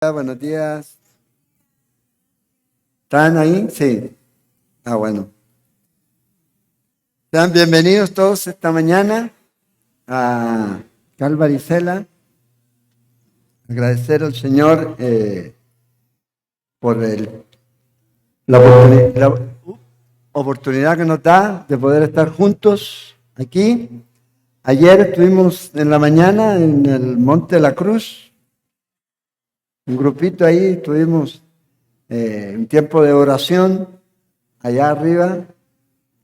Buenos días. ¿Están ahí? Sí. Bueno. Sean bienvenidos todos esta mañana a Calvaricela. Agradecer al Señor por la oportunidad que nos da de poder estar juntos aquí. Ayer estuvimos en la mañana en el Monte de la Cruz. Un grupito ahí, estuvimos un tiempo de oración allá arriba.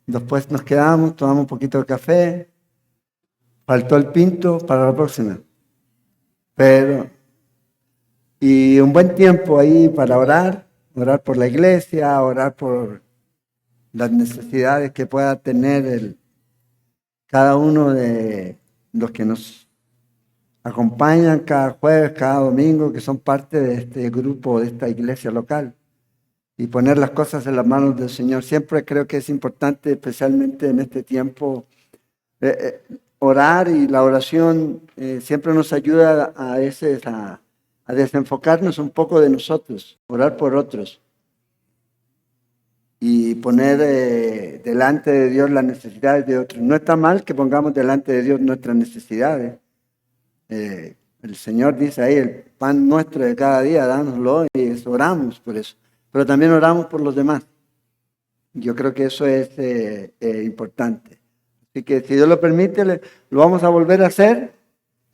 Después nos quedamos, tomamos un poquito de café. Faltó el pinto para la próxima. Y un buen tiempo ahí para orar por la iglesia, orar por las necesidades que pueda tener cada uno de los que nos acompañan cada jueves, cada domingo, que son parte de este grupo, de esta iglesia local. Y poner las cosas en las manos del Señor. Siempre creo que es importante, especialmente en este tiempo, orar, y la oración siempre nos ayuda a veces a desenfocarnos un poco de nosotros, orar por otros y poner delante de Dios las necesidades de otros. No está mal que pongamos delante de Dios nuestras necesidades. El Señor dice ahí, el pan nuestro de cada día, dánoslo, y oramos por eso. Pero también oramos por los demás. Yo creo que eso es importante. Así que si Dios lo permite, lo vamos a volver a hacer,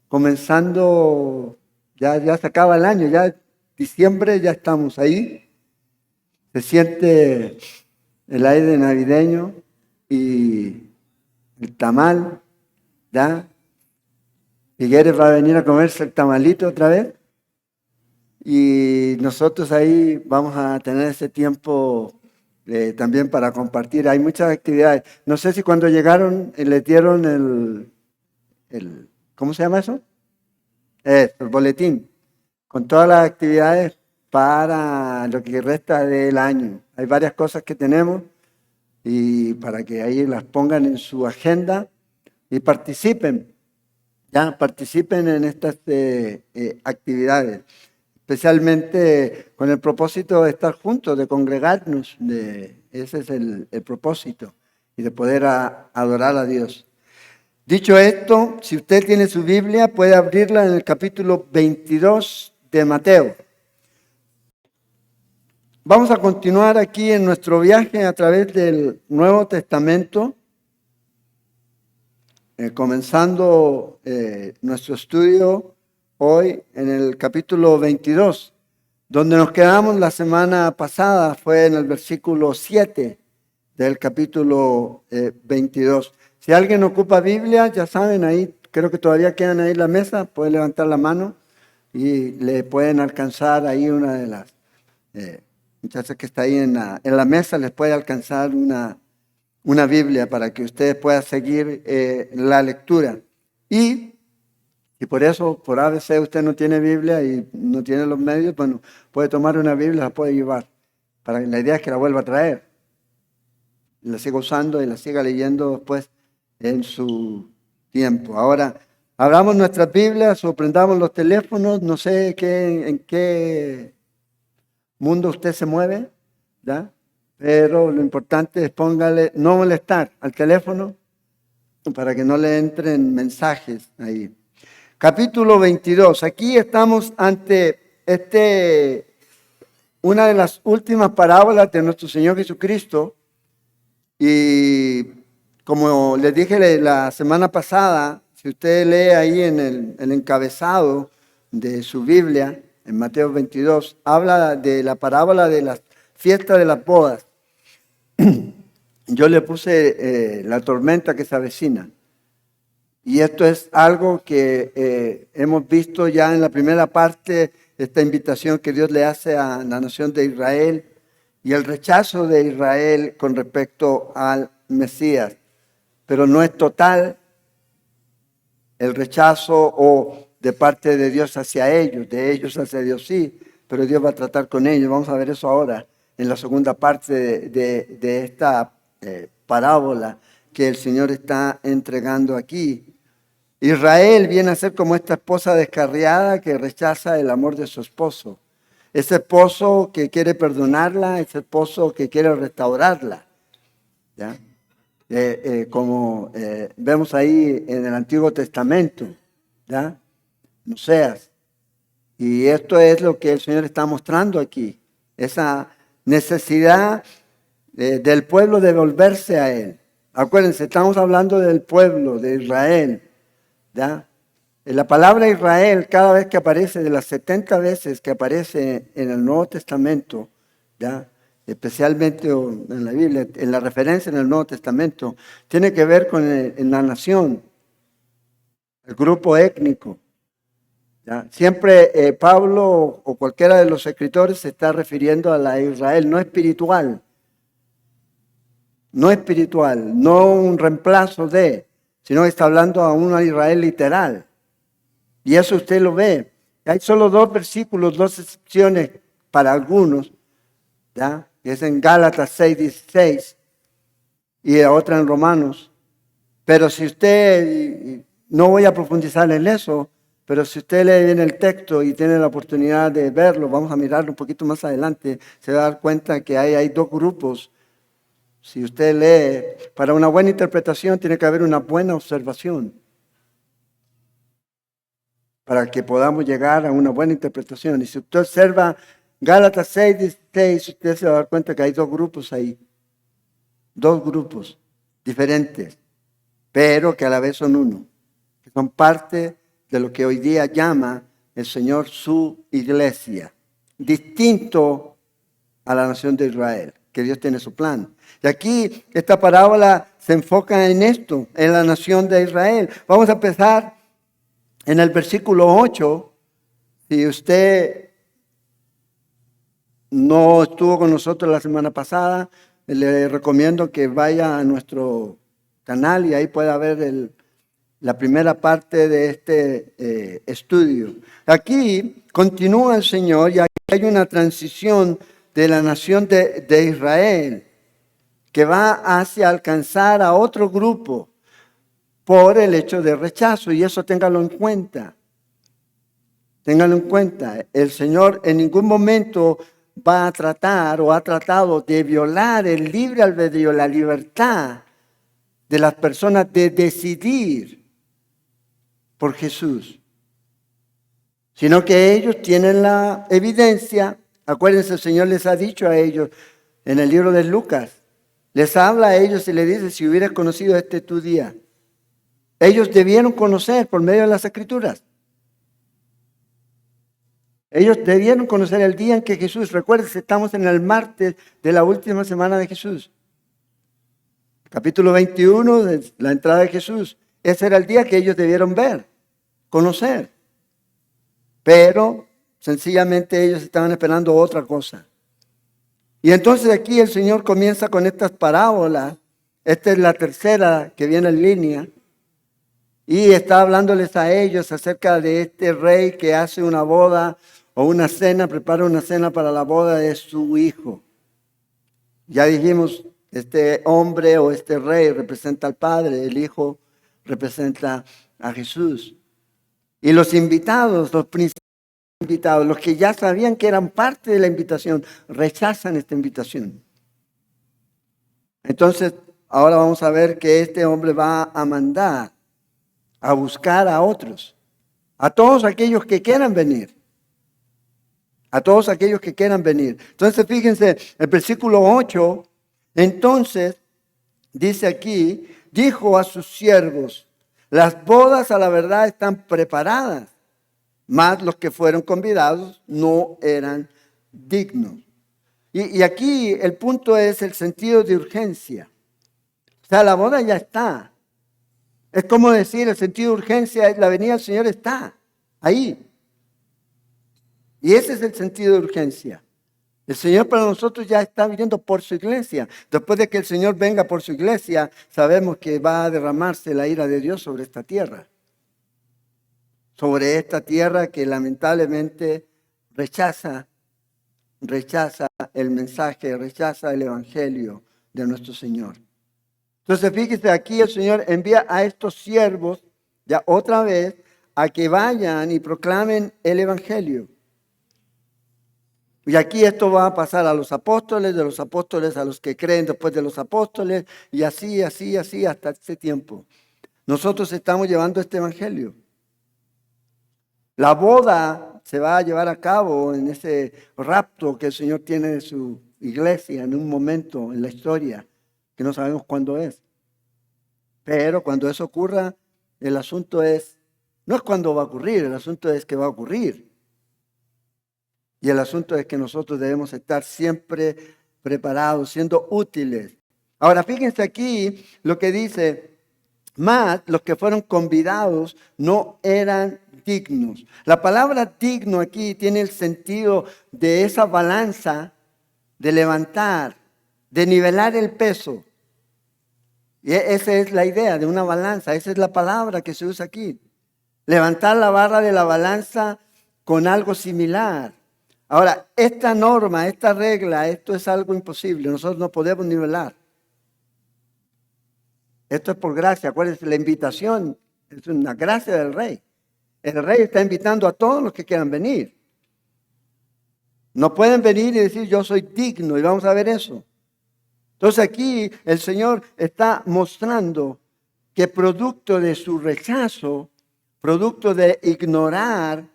comenzando, ya se acaba el año, ya diciembre, ya estamos ahí. Se siente el aire navideño y el tamal, ¿ya? Figueres va a venir a comerse el tamalito otra vez. Y nosotros ahí vamos a tener ese tiempo también para compartir. Hay muchas actividades. No sé si cuando llegaron les dieron ¿cómo se llama eso? El boletín, con todas las actividades para lo que resta del año. Hay varias cosas que tenemos y para que ahí las pongan en su agenda y participen. Ya participen en estas actividades, especialmente con el propósito de estar juntos, de congregarnos. Ese es el propósito, y de poder adorar a Dios. Dicho esto, si usted tiene su Biblia, puede abrirla en el capítulo 22 de Mateo. Vamos a continuar aquí en nuestro viaje a través del Nuevo Testamento, comenzando nuestro estudio hoy en el capítulo 22. Donde nos quedamos la semana pasada fue en el versículo 7 del capítulo 22. Si alguien ocupa Biblia, ya saben, ahí creo que todavía quedan ahí en la mesa, puede levantar la mano y le pueden alcanzar ahí una de las muchachas que está ahí en la mesa, les puede alcanzar una Biblia para que ustedes puedan seguir la lectura. Y por eso, por ABC, usted no tiene Biblia y no tiene los medios, bueno, puede tomar una Biblia, la puede llevar. La idea es que la vuelva a traer. La siga usando y la siga leyendo después en su tiempo. Ahora, abramos nuestras Biblias o prendamos los teléfonos. No sé en qué mundo usted se mueve, ¿ya? Pero lo importante es póngale no molestar al teléfono para que no le entren mensajes ahí. Capítulo 22. Aquí estamos ante una de las últimas parábolas de nuestro Señor Jesucristo. Y como les dije la semana pasada, si usted lee ahí en el encabezado de su Biblia, en Mateo 22, habla de la parábola de la fiesta de las bodas. Yo le puse la tormenta que se avecina. Y esto es algo que hemos visto ya en la primera parte, esta invitación que Dios le hace a la nación de Israel y el rechazo de Israel con respecto al Mesías. Pero no es total el rechazo o de parte de Dios hacia ellos, de ellos hacia Dios sí, pero Dios va a tratar con ellos. Vamos a ver eso ahora en la segunda parte de esta parábola que el Señor está entregando aquí. Israel viene a ser como esta esposa descarriada que rechaza el amor de su esposo. ese esposo que quiere perdonarla, ese esposo que quiere restaurarla, ¿ya? Como vemos ahí en el Antiguo Testamento, ¿ya? No seas. Y esto es lo que el Señor está mostrando aquí, esa necesidad del pueblo de volverse a Él. Acuérdense, estamos hablando del pueblo de Israel, ¿ya? La palabra Israel, cada vez que aparece, de las 70 veces que aparece en el Nuevo Testamento, ¿ya? Especialmente en la Biblia, en la referencia en el Nuevo Testamento, tiene que ver con en la nación, el grupo étnico, ¿ya? Siempre Pablo o cualquiera de los escritores se está refiriendo a la Israel, no espiritual, no un reemplazo de, sino que está hablando a una Israel literal. Y eso usted lo ve. Hay solo 2 versículos, 2 excepciones para algunos, ¿ya? Es en Gálatas 6:16 y otra en Romanos. Pero si usted, no voy a profundizar en eso, pero si usted lee bien el texto y tiene la oportunidad de verlo, vamos a mirarlo un poquito más adelante, se va a dar cuenta que hay 2 grupos. Si usted lee, para una buena interpretación tiene que haber una buena observación, para que podamos llegar a una buena interpretación. Y si usted observa Gálatas 6:16, usted se va a dar cuenta que hay 2 grupos ahí. 2 grupos diferentes, pero que a la vez son uno, que son parte de lo que hoy día llama el Señor su iglesia, distinto a la nación de Israel, que Dios tiene su plan. Y aquí esta parábola se enfoca en esto, en la nación de Israel. Vamos a empezar en el versículo 8. Si usted no estuvo con nosotros la semana pasada, le recomiendo que vaya a nuestro canal y ahí pueda ver la primera parte de este estudio. Aquí continúa el Señor y aquí hay una transición de la nación de Israel que va hacia alcanzar a otro grupo por el hecho de rechazo, y eso téngalo en cuenta. Ténganlo en cuenta, el Señor en ningún momento va a tratar o ha tratado de violar el libre albedrío, la libertad de las personas de decidir por Jesús, sino que ellos tienen la evidencia. Acuérdense, el Señor les ha dicho a ellos en el libro de Lucas, les habla a ellos y les dice: si hubieras conocido tu día. Ellos debieron conocer por medio de las Escrituras. Ellos debieron conocer el día en que Jesús, recuérdense, estamos en el martes de la última semana de Jesús. Capítulo 21 de la entrada de Jesús. Ese era el día que ellos debieron ver, conocer. Pero sencillamente ellos estaban esperando otra cosa. Y entonces aquí el Señor comienza con estas parábolas. Esta es la tercera que viene en línea. Y está hablándoles a ellos acerca de este rey que hace una boda o una cena, prepara una cena para la boda de su hijo. Ya dijimos, este hombre o este rey representa al Padre, el Hijo representa a Jesús. Y los invitados, los principales invitados, los que ya sabían que eran parte de la invitación, rechazan esta invitación. Entonces, ahora vamos a ver que este hombre va a mandar a buscar a otros, a todos aquellos que quieran venir. A todos aquellos que quieran venir. Entonces, fíjense, el versículo 8, entonces, dice aquí, dijo a sus siervos: las bodas a la verdad están preparadas, mas los que fueron convidados no eran dignos. Y aquí el punto es el sentido de urgencia. O sea, la boda ya está. Es como decir, el sentido de urgencia es la venida del Señor está ahí. Y ese es el sentido de urgencia. El Señor para nosotros ya está viniendo por su iglesia. Después de que el Señor venga por su iglesia, sabemos que va a derramarse la ira de Dios sobre esta tierra. Sobre esta tierra que lamentablemente rechaza el mensaje, rechaza el evangelio de nuestro Señor. Entonces, fíjese, aquí el Señor envía a estos siervos, ya otra vez, a que vayan y proclamen el evangelio. Y aquí esto va a pasar a los apóstoles, de los apóstoles a los que creen después de los apóstoles, y así, así, así, hasta este tiempo. Nosotros estamos llevando este evangelio. La boda se va a llevar a cabo en ese rapto que el Señor tiene de su iglesia en un momento en la historia, que no sabemos cuándo es. Pero cuando eso ocurra, el asunto no es cuándo va a ocurrir, el asunto es que va a ocurrir. Y el asunto es que nosotros debemos estar siempre preparados, siendo útiles. Ahora, fíjense aquí lo que dice, más los que fueron convidados no eran dignos. La palabra digno aquí tiene el sentido de esa balanza, de levantar, de nivelar el peso. Y esa es la idea de una balanza, esa es la palabra que se usa aquí. Levantar la barra de la balanza con algo similar. Ahora, esta norma, esta regla, esto es algo imposible. Nosotros no podemos nivelar. Esto es por gracia. Acuérdense, la invitación es una gracia del rey. El rey está invitando a todos los que quieran venir. No pueden venir y decir yo soy digno, y vamos a ver eso. Entonces aquí el Señor está mostrando que producto de su rechazo, producto de ignorar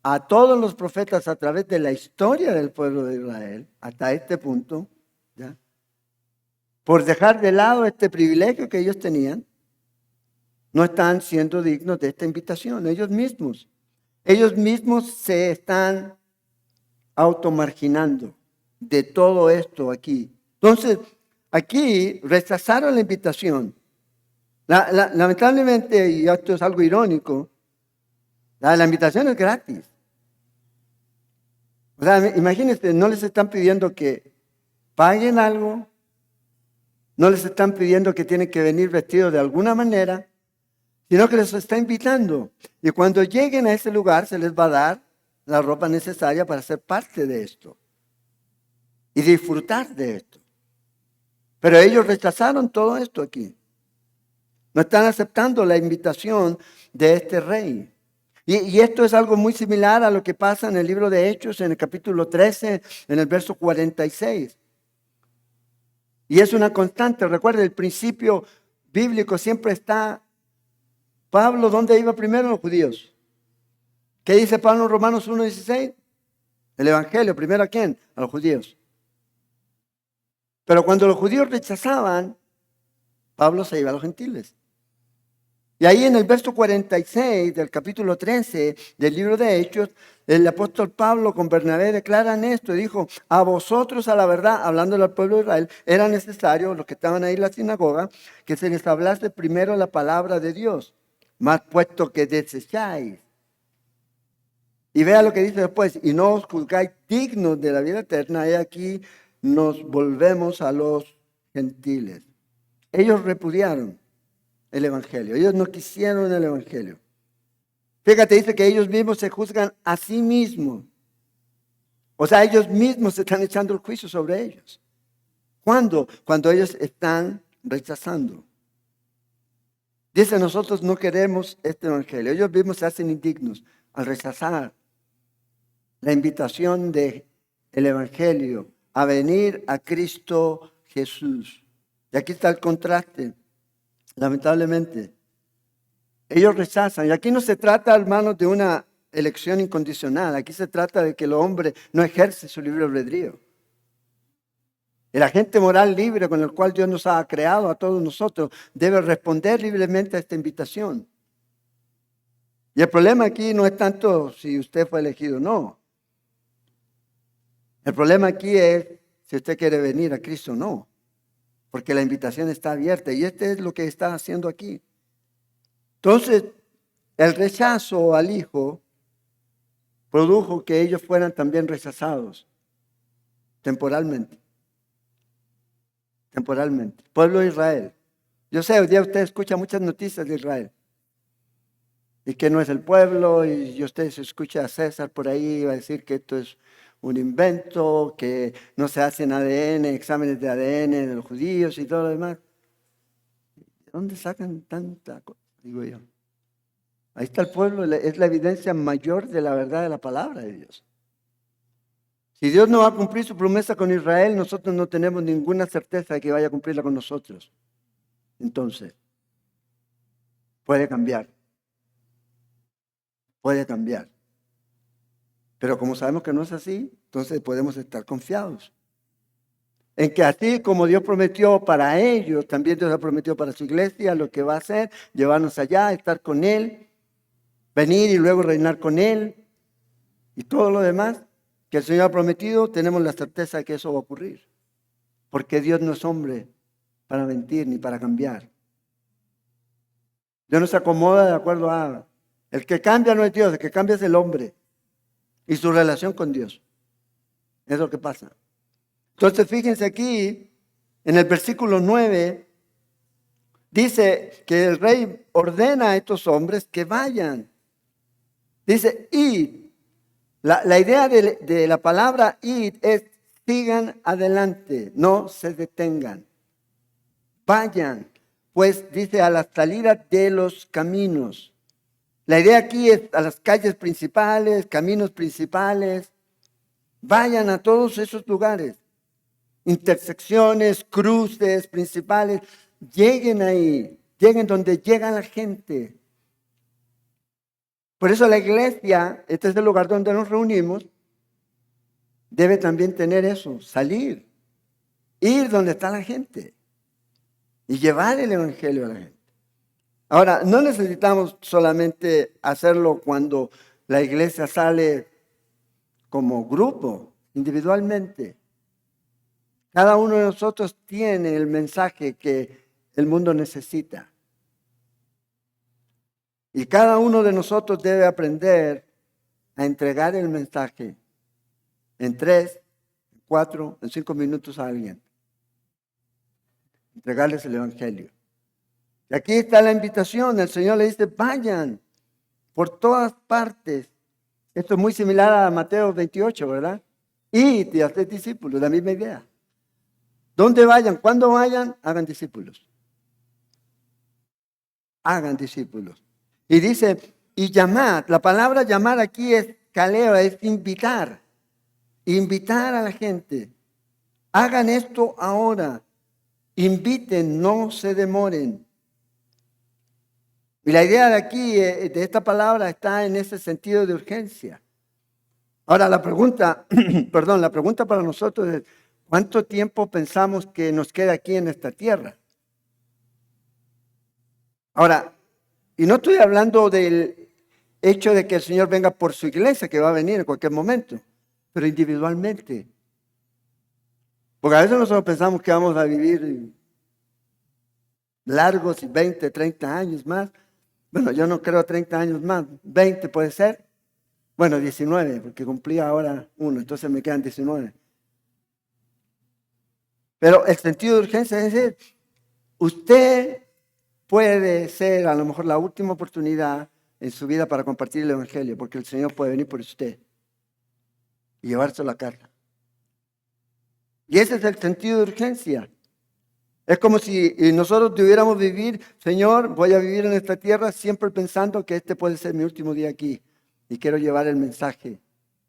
a todos los profetas a través de la historia del pueblo de Israel, hasta este punto, ¿ya? Por dejar de lado este privilegio que ellos tenían, no están siendo dignos de esta invitación, ellos mismos. Ellos mismos se están automarginando de todo esto aquí. Entonces, aquí rechazaron la invitación. Lamentablemente, y esto es algo irónico, la invitación es gratis. O sea, imagínense, no les están pidiendo que paguen algo, no les están pidiendo que tienen que venir vestidos de alguna manera, sino que les está invitando. Y cuando lleguen a ese lugar se les va a dar la ropa necesaria para ser parte de esto y disfrutar de esto. Pero ellos rechazaron todo esto aquí. No están aceptando la invitación de este rey. Y esto es algo muy similar a lo que pasa en el libro de Hechos, en el capítulo 13, en el verso 46. Y es una constante. Recuerda, el principio bíblico siempre está. Pablo, ¿dónde iba primero? Los judíos. ¿Qué dice Pablo en Romanos 1:16? El evangelio, ¿primero a quién? A los judíos. Pero cuando los judíos rechazaban, Pablo se iba a los gentiles. Y ahí en el verso 46 del capítulo 13 del libro de Hechos, el apóstol Pablo con Bernabé declaran esto y dijo, a vosotros a la verdad, hablando al pueblo de Israel, era necesario, los que estaban ahí en la sinagoga, que se les hablase primero la palabra de Dios, más puesto que desecháis. Y vea lo que dice después, y no os juzgáis dignos de la vida eterna, y aquí nos volvemos a los gentiles. Ellos repudiaron el evangelio, ellos no quisieron el evangelio. Fíjate, dice que ellos mismos se juzgan a sí mismos. O sea, ellos mismos se están echando el juicio sobre ellos. ¿Cuándo? Cuando ellos están rechazando. Dice, nosotros no queremos este evangelio. Ellos mismos se hacen indignos al rechazar la invitación del evangelio a venir a Cristo Jesús. Y aquí está el contraste, lamentablemente. Ellos rechazan. Y aquí no se trata, hermanos, de una elección incondicional. Aquí se trata de que el hombre no ejerce su libre albedrío. El agente moral libre con el cual Dios nos ha creado a todos nosotros debe responder libremente a esta invitación. Y el problema aquí no es tanto si usted fue elegido o no. El problema aquí es si usted quiere venir a Cristo o no. Porque la invitación está abierta y este es lo que está haciendo aquí. Entonces, el rechazo al Hijo produjo que ellos fueran también rechazados temporalmente. Temporalmente. Pueblo de Israel. Yo sé, hoy día usted escucha muchas noticias de Israel. Y que no es el pueblo, y usted se escucha a César por ahí, va a decir que esto es un invento, que no se hacen ADN, exámenes de ADN de los judíos y todo lo demás. ¿De dónde sacan tanta cosa? Digo yo. Ahí está el pueblo, es la evidencia mayor de la verdad de la palabra de Dios. Si Dios no va a cumplir su promesa con Israel, nosotros no tenemos ninguna certeza de que vaya a cumplirla con nosotros. Entonces, puede cambiar, puede cambiar. Pero como sabemos que no es así, entonces podemos estar confiados en que así como Dios prometió para ellos, también Dios ha prometido para su iglesia lo que va a hacer, llevarnos allá, estar con Él, venir y luego reinar con Él y todo lo demás que el Señor ha prometido, tenemos la certeza de que eso va a ocurrir. Porque Dios no es hombre para mentir ni para cambiar. Dios no se acomoda de acuerdo a... El que cambia no es Dios, el que cambia es el hombre y su relación con Dios. Es lo que pasa. Entonces fíjense aquí, en el versículo 9, dice que el rey ordena a estos hombres que vayan. Dice, id. La idea de la palabra id es sigan adelante, no se detengan. Vayan, pues dice a las salidas de los caminos. La idea aquí es a las calles principales, caminos principales. Vayan a todos esos lugares, intersecciones, cruces principales. Lleguen ahí, lleguen donde llega la gente. Por eso la iglesia, este es el lugar donde nos reunimos, debe también tener eso, salir, ir donde está la gente y llevar el evangelio a la gente. Ahora, no necesitamos solamente hacerlo cuando la iglesia sale como grupo, individualmente. Cada uno de nosotros tiene el mensaje que el mundo necesita. Y cada uno de nosotros debe aprender a entregar el mensaje en 3, 4, en 5 minutos a alguien. Entregarles el evangelio. Y aquí está la invitación. El Señor le dice, vayan por todas partes. Esto es muy similar a Mateo 28, ¿verdad? Y haced discípulos, la misma idea. Donde vayan, cuando vayan, hagan discípulos. Hagan discípulos. Y dice, y llamad. La palabra llamar aquí es caleo, es invitar. Invitar a la gente. Hagan esto ahora. Inviten, no se demoren. Y la idea de aquí, de esta palabra, está en ese sentido de urgencia. Ahora la pregunta, la pregunta para nosotros es, ¿cuánto tiempo pensamos que nos queda aquí en esta tierra? Ahora, y no estoy hablando del hecho de que el Señor venga por su iglesia, que va a venir en cualquier momento, pero individualmente. Porque a veces nosotros pensamos que vamos a vivir largos y 20, 30 años más. Bueno, yo no creo 30 años más, 20 puede ser. Bueno, 19, porque cumplí ahora 1, entonces me quedan 19. Pero el sentido de urgencia es, usted puede ser a lo mejor la última oportunidad en su vida para compartir el evangelio, porque el Señor puede venir por usted y llevárselo a casa. Y ese es el sentido de urgencia. Es como si nosotros debiéramos vivir, Señor, voy a vivir en esta tierra siempre pensando que este puede ser mi último día aquí. Y quiero llevar el mensaje,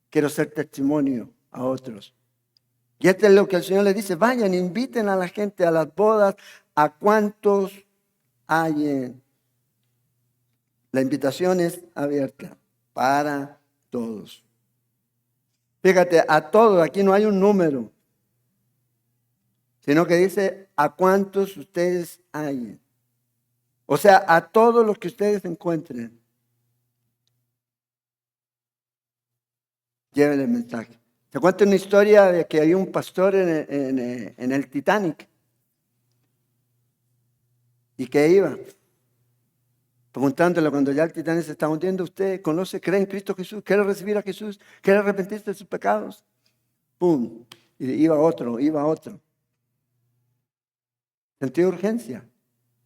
quiero ser testimonio a otros. Y esto es lo que el Señor le dice, vayan, inviten a la gente a las bodas, a cuantos hay. La invitación es abierta para todos. Fíjate, a todos, aquí no hay un número, sino que dice a cuántos ustedes hay. O sea, a todos los que ustedes encuentren. Lleven el mensaje. Te cuento una historia de que había un pastor en el Titanic y que iba preguntándole cuando ya el Titanic se está hundiendo, ¿usted conoce, cree en Cristo Jesús? ¿Quiere recibir a Jesús? ¿Quiere arrepentirse de sus pecados? ¡Pum! Y iba otro. Sentido de urgencia.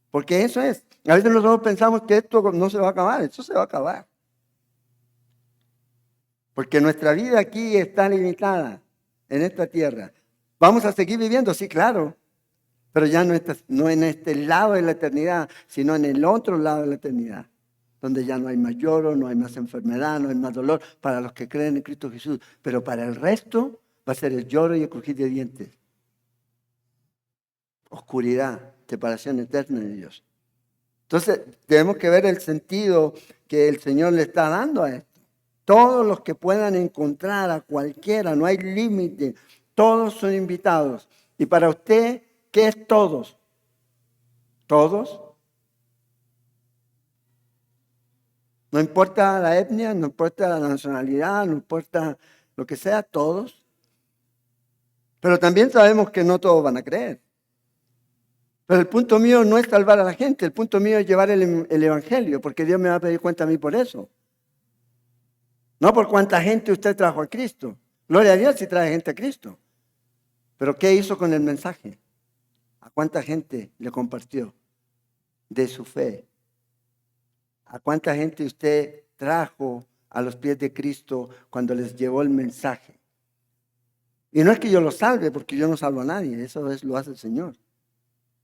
Porque eso es. A veces nosotros pensamos que esto no se va a acabar. Esto se va a acabar. Porque nuestra vida aquí está limitada en esta tierra. ¿Vamos a seguir viviendo? Sí, claro. Pero ya no en este lado de la eternidad, sino en el otro lado de la eternidad. Donde ya no hay más lloro, no hay más enfermedad, no hay más dolor para los que creen en Cristo Jesús. Pero para el resto, Va a ser el lloro y el crujir de dientes. Oscuridad, separación eterna de Dios. Entonces, tenemos que ver el sentido que el Señor le está dando a esto. Todos los que puedan encontrar a cualquiera, no hay límite, todos son invitados. Y para usted, ¿qué es todos? ¿Todos? No importa la etnia, no importa la nacionalidad, no importa lo que sea, todos. Pero también sabemos que no todos van a creer. Pero el punto mío no es salvar a la gente, el punto mío es llevar el evangelio, porque Dios me va a pedir cuenta a mí por eso. No por cuánta gente usted trajo a Cristo. Gloria a Dios si trae gente a Cristo. Pero ¿qué hizo con el mensaje? ¿A cuánta gente le compartió de su fe? ¿A cuánta gente usted trajo a los pies de Cristo cuando les llevó el mensaje? Y no es que yo lo salve, porque yo no salvo a nadie, eso lo hace el Señor.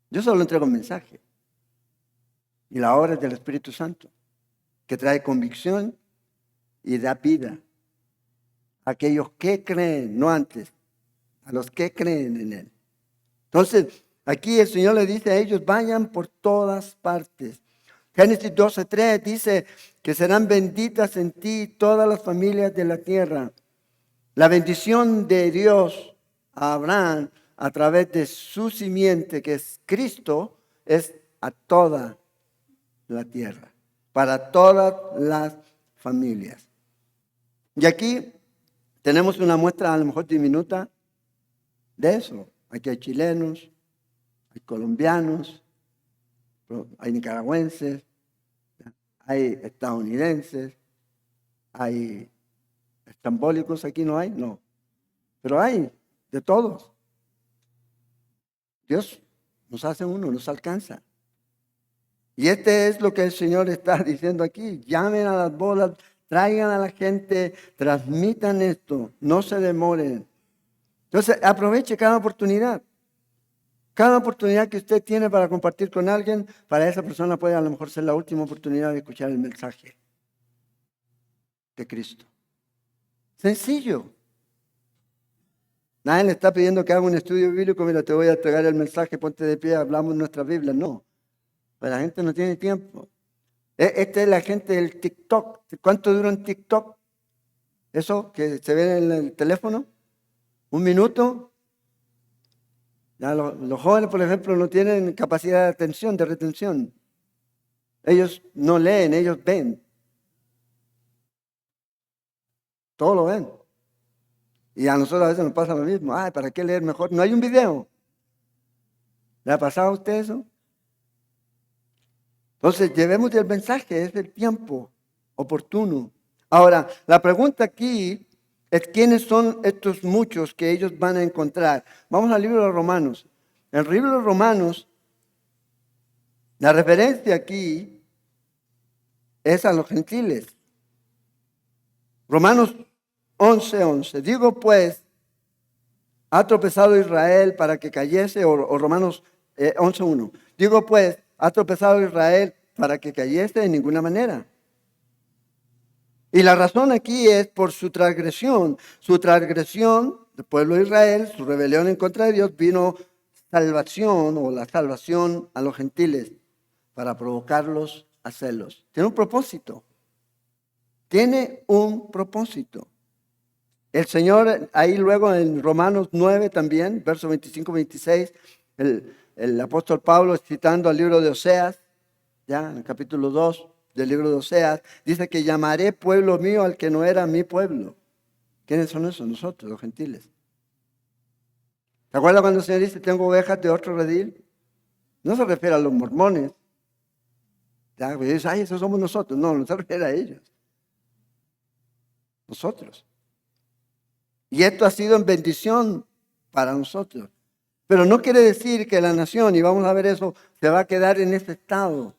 Yo solo entrego un mensaje. Y la obra es del Espíritu Santo, que trae convicción y da vida a aquellos que creen, no antes, a los que creen en Él. Entonces, aquí el Señor le dice a ellos, vayan por todas partes. Génesis 12:3 dice que serán benditas en ti todas las familias de la tierra. La bendición de Dios a Abraham a través de su simiente, que es Cristo, es a toda la tierra, para todas las familias. Y aquí tenemos una muestra a lo mejor diminuta de eso. Aquí hay chilenos, hay colombianos, hay nicaragüenses, hay estadounidenses, hay estambólicos, aquí no hay, no. Pero hay de todos. Dios nos hace uno, nos alcanza. Y este es lo que el Señor está diciendo aquí. Llamen a las bodas, traigan a la gente, transmitan esto, no se demoren. Entonces, aproveche cada oportunidad. Cada oportunidad que usted tiene para compartir con alguien, para esa persona puede a lo mejor ser la última oportunidad de escuchar el mensaje de Cristo. Sencillo. Nadie le está pidiendo que haga un estudio bíblico, mira, te voy a entregar el mensaje, ponte de pie, hablamos nuestra Biblia. No, pero la gente no tiene tiempo. Esta es la gente del TikTok. ¿Cuánto dura un TikTok? Eso que se ve en el teléfono. ¿Un minuto? Ya los jóvenes, por ejemplo, no tienen capacidad de atención, de retención. Ellos no leen, ellos ven. Todo lo ven. Y a nosotros a veces nos pasa lo mismo. Ay, ¿para qué leer mejor? No hay un video. ¿Le ha pasado a usted eso? Entonces, llevemos el mensaje, es el tiempo oportuno. Ahora, la pregunta aquí es quiénes son estos muchos que ellos van a encontrar. Vamos al libro de Romanos. En el libro de Romanos, la referencia aquí es a los gentiles. Romanos 11:11. Digo pues, ha tropezado Israel para que cayese, o Romanos 11:1. Digo pues, ha tropezado Israel para que cayese de ninguna manera. Y la razón aquí es por su transgresión. Su transgresión del pueblo de Israel, su rebelión en contra de Dios, vino salvación o la salvación a los gentiles para provocarlos a celos. Tiene un propósito. Tiene un propósito. El Señor, ahí luego en Romanos 9 también, versos 25-26, el apóstol Pablo citando al libro de Oseas, ya en el capítulo 2 del libro de Oseas, dice que llamaré pueblo mío al que no era mi pueblo. ¿Quiénes son esos? Nosotros, los gentiles. ¿Se acuerdan cuando el Señor dice, tengo ovejas de otro redil? No se refiere a los mormones. Ya, pues dice, ay, esos somos nosotros. No se refiere a ellos. Nosotros. Y esto ha sido en bendición para nosotros. Pero no quiere decir que la nación, y vamos a ver eso, se va a quedar en ese estado.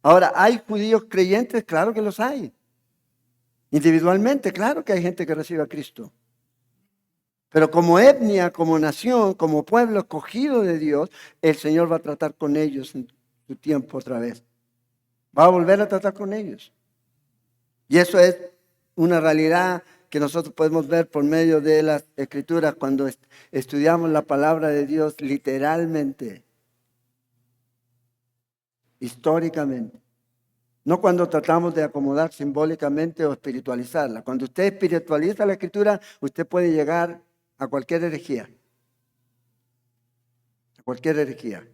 Ahora, ¿hay judíos creyentes? Claro que los hay. Individualmente, claro que hay gente que recibe a Cristo. Pero como etnia, como nación, como pueblo escogido de Dios, el Señor va a tratar con ellos en su tiempo otra vez. Va a volver a tratar con ellos. Y eso es una realidad que nosotros podemos ver por medio de las Escrituras cuando estudiamos la palabra de Dios literalmente, históricamente. No cuando tratamos de acomodar simbólicamente o espiritualizarla. Cuando usted espiritualiza la Escritura, usted puede llegar a cualquier herejía. A cualquier herejía.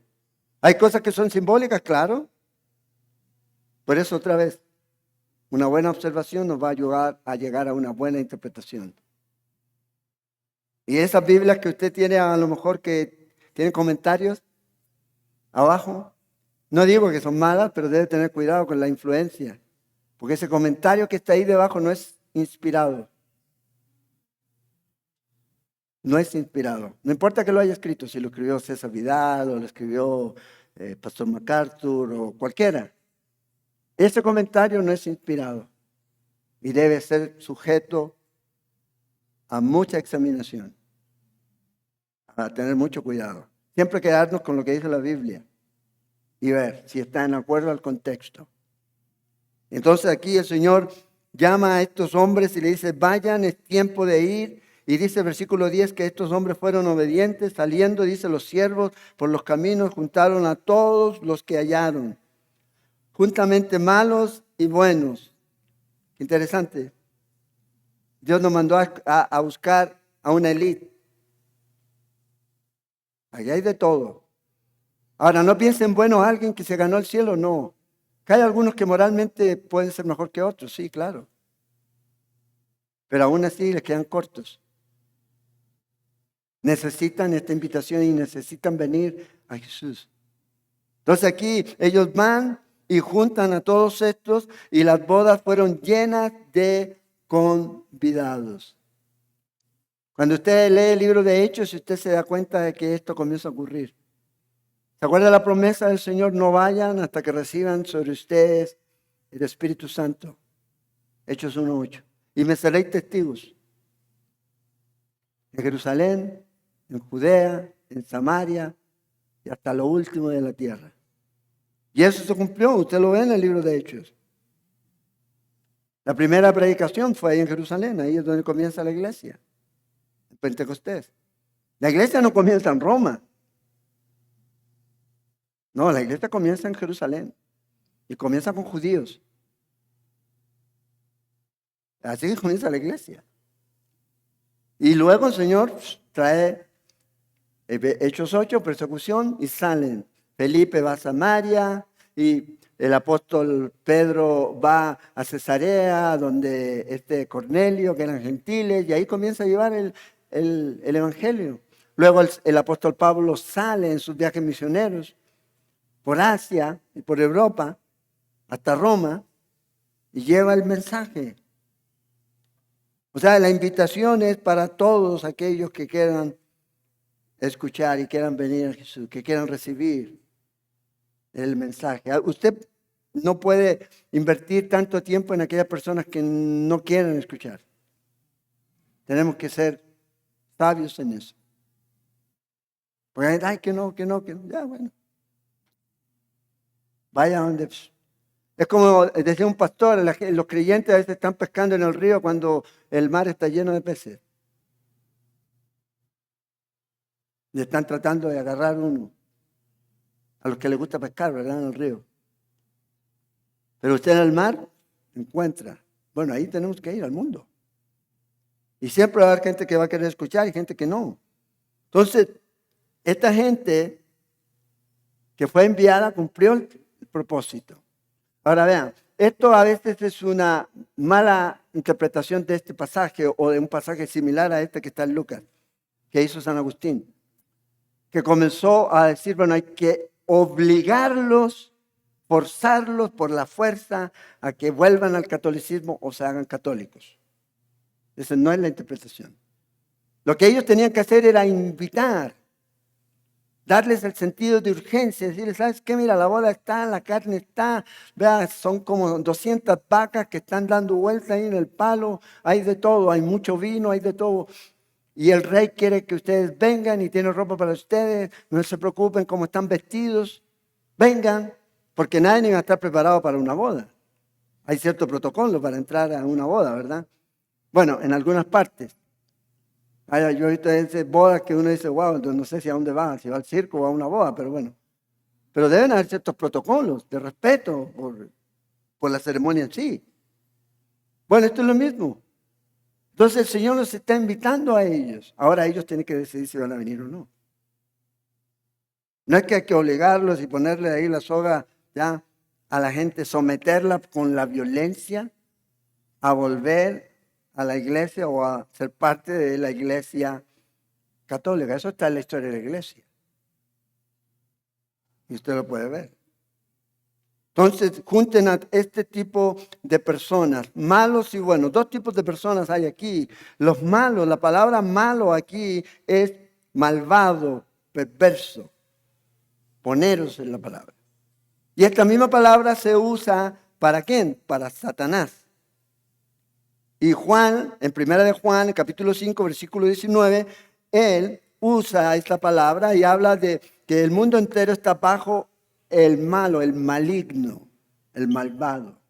Hay cosas que son simbólicas, claro. Por eso otra vez, una buena observación nos va a ayudar a llegar a una buena interpretación. Y esas Biblias que usted tiene, a lo mejor que tienen comentarios abajo, no digo que son malas, pero debe tener cuidado con la influencia. Porque ese comentario que está ahí debajo no es inspirado. No es inspirado. No importa que lo haya escrito, si lo escribió César Vidal o lo escribió Pastor MacArthur o cualquiera. Ese comentario no es inspirado y debe ser sujeto a mucha examinación, a tener mucho cuidado. Siempre quedarnos con lo que dice la Biblia y ver si está en acuerdo al contexto. Entonces aquí el Señor llama a estos hombres y le dice, vayan, es tiempo de ir. Y dice el versículo 10 que estos hombres fueron obedientes, saliendo, dice, los siervos por los caminos juntaron a todos los que hallaron, juntamente malos y buenos. Interesante. Dios nos mandó a buscar a una élite. Allá hay de todo. Ahora, no piensen, bueno, alguien que se ganó el cielo, no. Que hay algunos que moralmente pueden ser mejor que otros, sí, claro. Pero aún así les quedan cortos. Necesitan esta invitación y necesitan venir a Jesús. Entonces aquí ellos van y juntan a todos estos y las bodas fueron llenas de convidados. Cuando usted lee el libro de Hechos, usted se da cuenta de que esto comienza a ocurrir. ¿Se acuerda la promesa del Señor? No vayan hasta que reciban sobre ustedes el Espíritu Santo. Hechos 1:8. Y me seréis testigos en Jerusalén, en Judea, en Samaria y hasta lo último de la tierra. Y eso se cumplió, usted lo ve en el libro de Hechos. La primera predicación fue ahí en Jerusalén, ahí es donde comienza la iglesia, en Pentecostés. La iglesia no comienza en Roma. No, la iglesia comienza en Jerusalén y comienza con judíos. Así comienza la iglesia. Y luego el Señor trae Hechos 8, persecución, y salen. Felipe va a Samaria y el apóstol Pedro va a Cesarea, donde Cornelio, que eran gentiles, y ahí comienza a llevar el evangelio. Luego el apóstol Pablo sale en sus viajes misioneros por Asia y por Europa hasta Roma y lleva el mensaje. O sea, la invitación es para todos aquellos que quieran escuchar y quieran venir a Jesús, que quieran recibir el mensaje. Usted no puede invertir tanto tiempo en aquellas personas que no quieren escuchar. Tenemos que ser sabios en eso. Porque ay, que no, ya bueno. Vaya donde. Es como decía un pastor, los creyentes a veces están pescando en el río cuando el mar está lleno de peces. Y están tratando de agarrar uno. A los que les gusta pescar, ¿verdad? En el río. Pero usted en el mar encuentra. Bueno, ahí tenemos que ir al mundo. Y siempre va a haber gente que va a querer escuchar y gente que no. Entonces, esta gente que fue enviada cumplió el propósito. Ahora vean, esto a veces es una mala interpretación de este pasaje o de un pasaje similar a este que está en Lucas, que hizo San Agustín, que comenzó a decir, bueno, hay que obligarlos, forzarlos por la fuerza a que vuelvan al catolicismo o se hagan católicos. Esa no es la interpretación. Lo que ellos tenían que hacer era invitar, darles el sentido de urgencia, decirles, ¿sabes qué? Mira, la boda está, la carne está, vea, son como 200 vacas que están dando vuelta ahí en el palo, hay de todo, hay mucho vino, hay de todo. Y el rey quiere que ustedes vengan y tiene ropa para ustedes, no se preocupen cómo están vestidos, vengan, porque nadie va a estar preparado para una boda. Hay cierto protocolo para entrar a una boda, ¿verdad? Bueno, en algunas partes. Yo he visto esas bodas que uno dice, wow, entonces no sé si a dónde va, si va al circo o a una boda, pero bueno. Pero deben haber ciertos protocolos de respeto por la ceremonia en sí. Bueno, esto es lo mismo. Entonces el Señor los está invitando a ellos. Ahora ellos tienen que decidir si van a venir o no. No es que hay que obligarlos y ponerle ahí la soga ya a la gente, someterla con la violencia a volver a la iglesia o a ser parte de la iglesia católica. Eso está en la historia de la iglesia. Y usted lo puede ver. Entonces, junten a este tipo de personas, malos y buenos. Dos tipos de personas hay aquí. Los malos, la palabra malo aquí es malvado, perverso. Poneros en la palabra. Y esta misma palabra se usa ¿para quién? Para Satanás. Y Juan, en primera de Juan, en capítulo 5, versículo 19, él usa esta palabra y habla de que el mundo entero está bajo el malo, el maligno, el malvado.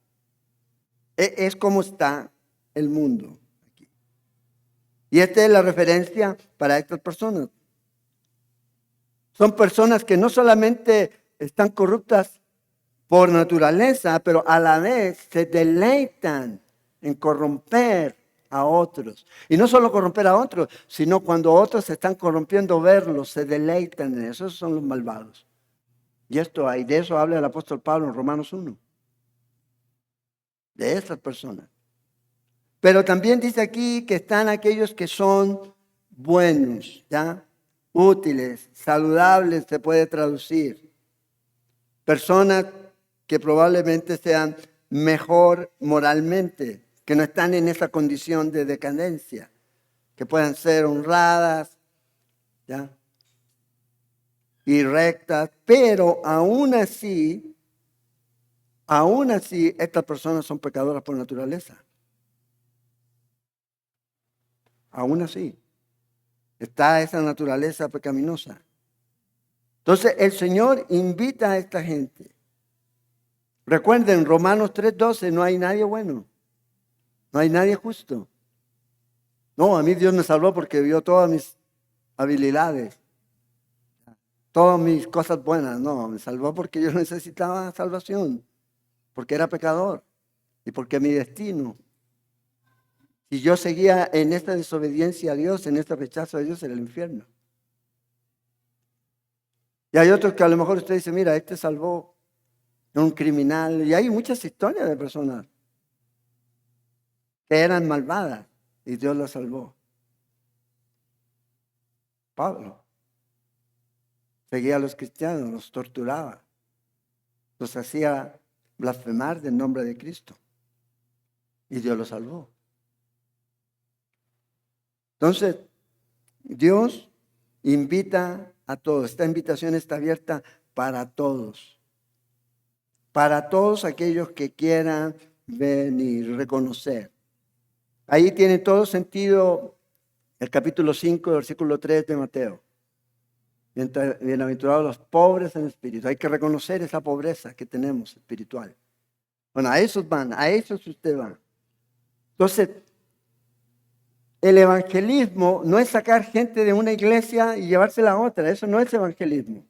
Es como está el mundo aquí. Y esta es la referencia para estas personas. Son personas que no solamente están corruptas por naturaleza, pero a la vez se deleitan en corromper a otros. Y no solo corromper a otros, sino cuando otros se están corrompiendo, verlos, se deleitan en eso. Esos son los malvados. Y de eso habla el apóstol Pablo en Romanos 1. De esas personas. Pero también dice aquí que están aquellos que son buenos, ¿ya? Útiles, saludables, se puede traducir. Personas que probablemente sean mejor moralmente, que no están en esa condición de decadencia, que puedan ser honradas, ¿ya? Y rectas, pero aún así, estas personas son pecadoras por naturaleza. Aún así, está esa naturaleza pecaminosa. Entonces, el Señor invita a esta gente. Recuerden, Romanos 3:12, no hay nadie bueno. No hay nadie justo. No, a mí Dios me salvó porque vio todas mis habilidades, todas mis cosas buenas. No, me salvó porque yo necesitaba salvación, porque era pecador y porque mi destino. Si yo seguía en esta desobediencia a Dios, en este rechazo a Dios, era el infierno. Y hay otros que a lo mejor usted dice, mira, este salvó a un criminal. Y hay muchas historias de personas que eran malvadas y Dios las salvó. Pablo seguía a los cristianos, los torturaba, los hacía blasfemar del nombre de Cristo y Dios los salvó. Entonces, Dios invita a todos. Esta invitación está abierta para todos. Para todos aquellos que quieran venir, reconocer. Ahí tiene todo sentido el capítulo 5, versículo 3 de Mateo. Bienaventurados los pobres en espíritu. Hay que reconocer esa pobreza que tenemos espiritual. Bueno, a esos van, a esos usted va. Entonces, el evangelismo no es sacar gente de una iglesia y llevársela a otra. Eso no es evangelismo.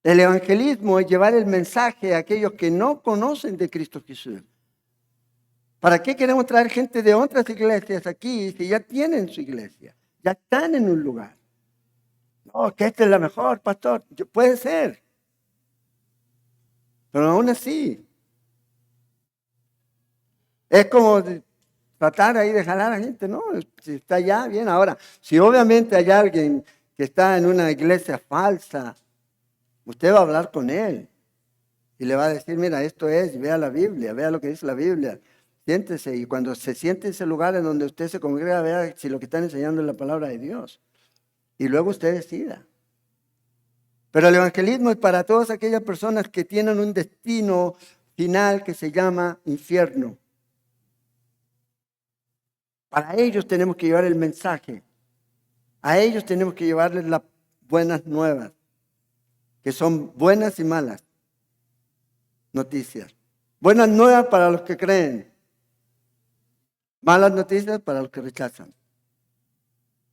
El evangelismo es llevar el mensaje a aquellos que no conocen de Cristo Jesús. ¿Para qué queremos traer gente de otras iglesias aquí si ya tienen su iglesia? Ya están en un lugar. No, que esta es la mejor, pastor. Puede ser. Pero aún así. Es como tratar ahí de jalar a la gente, ¿no? Si está allá, bien. Ahora, si obviamente hay alguien que está en una iglesia falsa, usted va a hablar con él y le va a decir, mira, esto es, vea la Biblia, vea lo que dice la Biblia. Siéntese y cuando se siente en ese lugar en donde usted se congrega, vea si lo que están enseñando es la palabra de Dios. Y luego usted decida. Pero el evangelismo es para todas aquellas personas que tienen un destino final que se llama infierno. Para ellos tenemos que llevar el mensaje. A ellos tenemos que llevarles las buenas nuevas, que son buenas y malas noticias. Buenas nuevas para los que creen. Malas noticias para los que rechazan.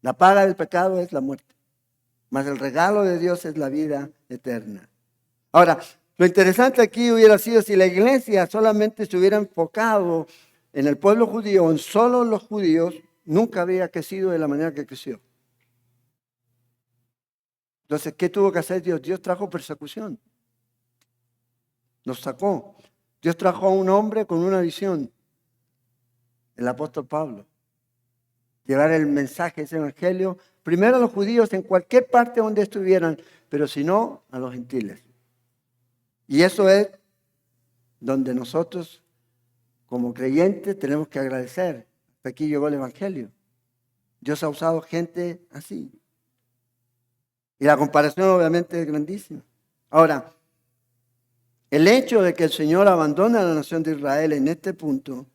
La paga del pecado es la muerte, mas el regalo de Dios es la vida eterna. Ahora, lo interesante aquí hubiera sido si la iglesia solamente se hubiera enfocado en el pueblo judío, en solo los judíos, nunca habría crecido de la manera que creció. Entonces, ¿qué tuvo que hacer Dios? Dios trajo persecución. Nos sacó. Dios trajo a un hombre con una visión, el apóstol Pablo. Llevar el mensaje, ese evangelio, primero a los judíos en cualquier parte donde estuvieran, pero si no, a los gentiles. Y eso es donde nosotros, como creyentes, tenemos que agradecer. Hasta aquí llegó el evangelio. Dios ha usado gente así. Y la comparación obviamente es grandísima. Ahora, el hecho de que el Señor abandone a la nación de Israel en este punto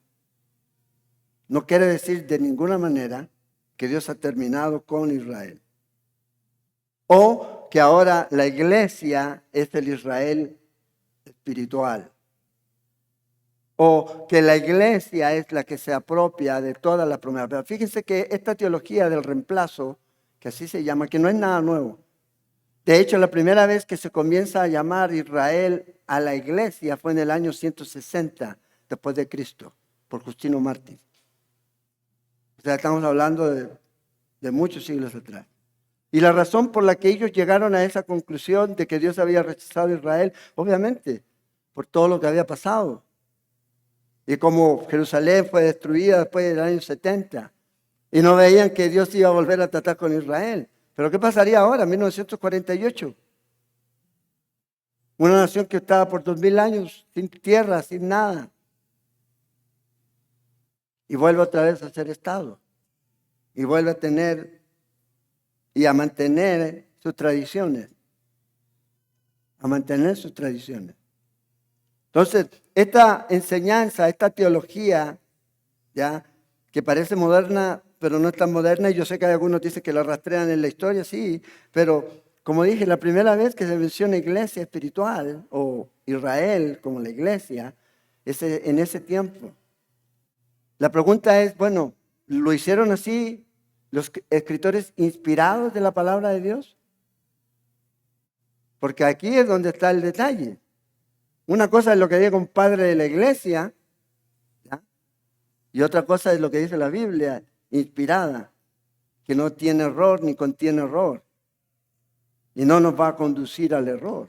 no quiere decir de ninguna manera que Dios ha terminado con Israel. O que ahora la iglesia es el Israel espiritual. O que la iglesia es la que se apropia de toda la promesa. Pero fíjense que esta teología del reemplazo, que así se llama, que no es nada nuevo. De hecho, la primera vez que se comienza a llamar Israel a la iglesia fue en el año 160 después de Cristo, por Justino Mártir. O sea, estamos hablando de muchos siglos atrás. Y la razón por la que ellos llegaron a esa conclusión de que Dios había rechazado a Israel, obviamente, por todo lo que había pasado. Y como Jerusalén fue destruida después del año 70. Y no veían que Dios iba a volver a tratar con Israel. Pero ¿qué pasaría ahora, en 1948? Una nación que estaba por 2000 años sin tierra, sin nada. Y vuelve otra vez a ser Estado. Y vuelve a tener y a mantener sus tradiciones. A mantener sus tradiciones. Entonces, esta enseñanza, esta teología, ya, que parece moderna, pero no es tan moderna, y yo sé que hay algunos dicen que la rastrean en la historia, sí, pero como dije, la primera vez que se menciona iglesia espiritual, o Israel como la iglesia, es en ese tiempo. La pregunta es, bueno, ¿lo hicieron así los escritores inspirados de la palabra de Dios? Porque aquí es donde está el detalle. Una cosa es lo que diga un padre de la iglesia, ¿ya? Y otra cosa es lo que dice la Biblia, inspirada, que no tiene error ni contiene error. Y no nos va a conducir al error.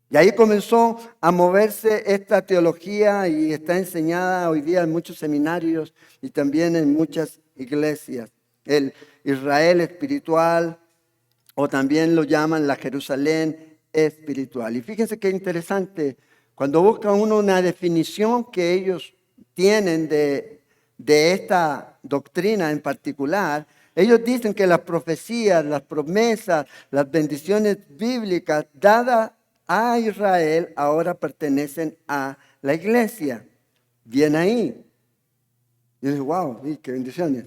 Y ahí comenzó a moverse esta teología y está enseñada hoy día en muchos seminarios y también en muchas iglesias. El Israel espiritual, o también lo llaman la Jerusalén espiritual. Y fíjense qué interesante, cuando busca uno una definición que ellos tienen de esta doctrina en particular, ellos dicen que las profecías, las promesas, las bendiciones bíblicas dadas a Israel ahora pertenecen a la iglesia. Bien ahí. Y yo digo, wow, qué bendiciones.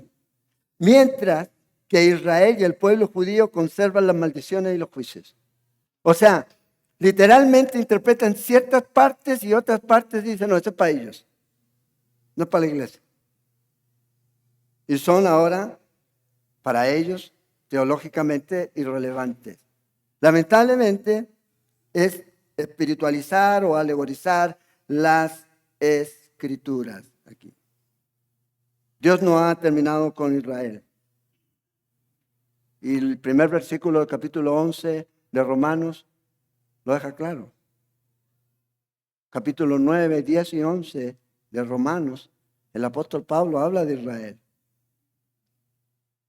Mientras que Israel y el pueblo judío conservan las maldiciones y los juicios. O sea, literalmente interpretan ciertas partes y otras partes dicen, no, esto es para ellos, no es para la iglesia. Y son ahora, para ellos, teológicamente irrelevantes. Lamentablemente, es espiritualizar o alegorizar las escrituras aquí. Dios no ha terminado con Israel. Y el primer versículo del capítulo 11 de Romanos lo deja claro. Capítulo 9, 10 y 11 de Romanos, el apóstol Pablo habla de Israel.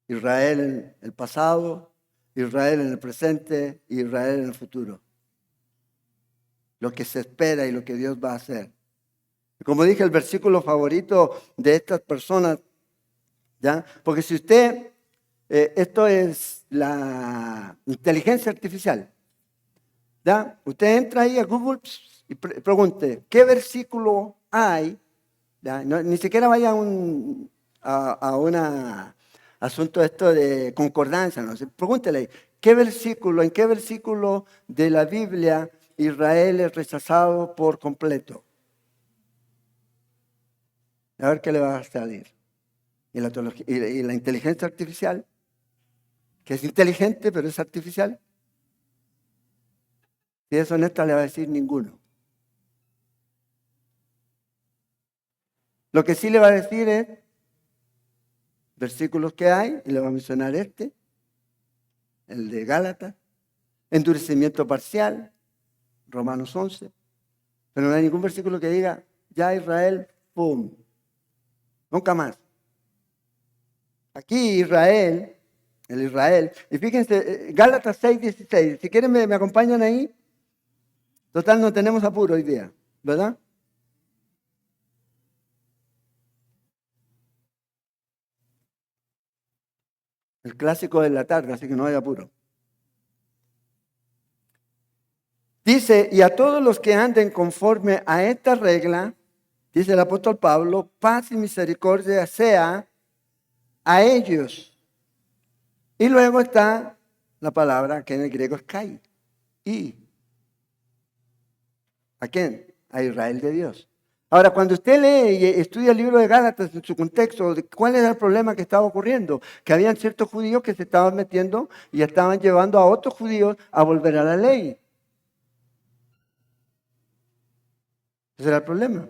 Israel en el pasado, Israel en el presente y Israel en el futuro. Lo que se espera y lo que Dios va a hacer. Como dije, el versículo favorito de estas personas, ¿ya? Porque si usted, esto es la inteligencia artificial, ¿ya? Usted entra ahí a Google y pregunte, ¿qué versículo hay? ¿Ya? No, ni siquiera vaya a un asunto esto de concordancia, ¿no? Pregúntele, ¿en qué versículo de la Biblia Israel es rechazado por completo? A ver qué le va a salir. Y la inteligencia artificial, que es inteligente, pero es artificial. Si es honesta, le va a decir ninguno. Lo que sí le va a decir es versículos que hay, y le va a mencionar el de Gálatas, endurecimiento parcial, Romanos 11, pero no hay ningún versículo que diga, ya Israel, ¡pum! Nunca más. Aquí Israel, el Israel, y fíjense, Gálatas 6:16, si quieren me acompañan ahí. Total, no tenemos apuro hoy día, ¿verdad? El clásico de la tarde, así que no hay apuro. Dice, y a todos los que anden conforme a esta regla, dice el apóstol Pablo, paz y misericordia sea a ellos. Y luego está la palabra que en el griego es kai. ¿Y a quién? A Israel de Dios. Ahora, cuando usted lee y estudia el libro de Gálatas en su contexto, ¿cuál era el problema que estaba ocurriendo? Que habían ciertos judíos que se estaban metiendo y estaban llevando a otros judíos a volver a la ley. Ese era el problema.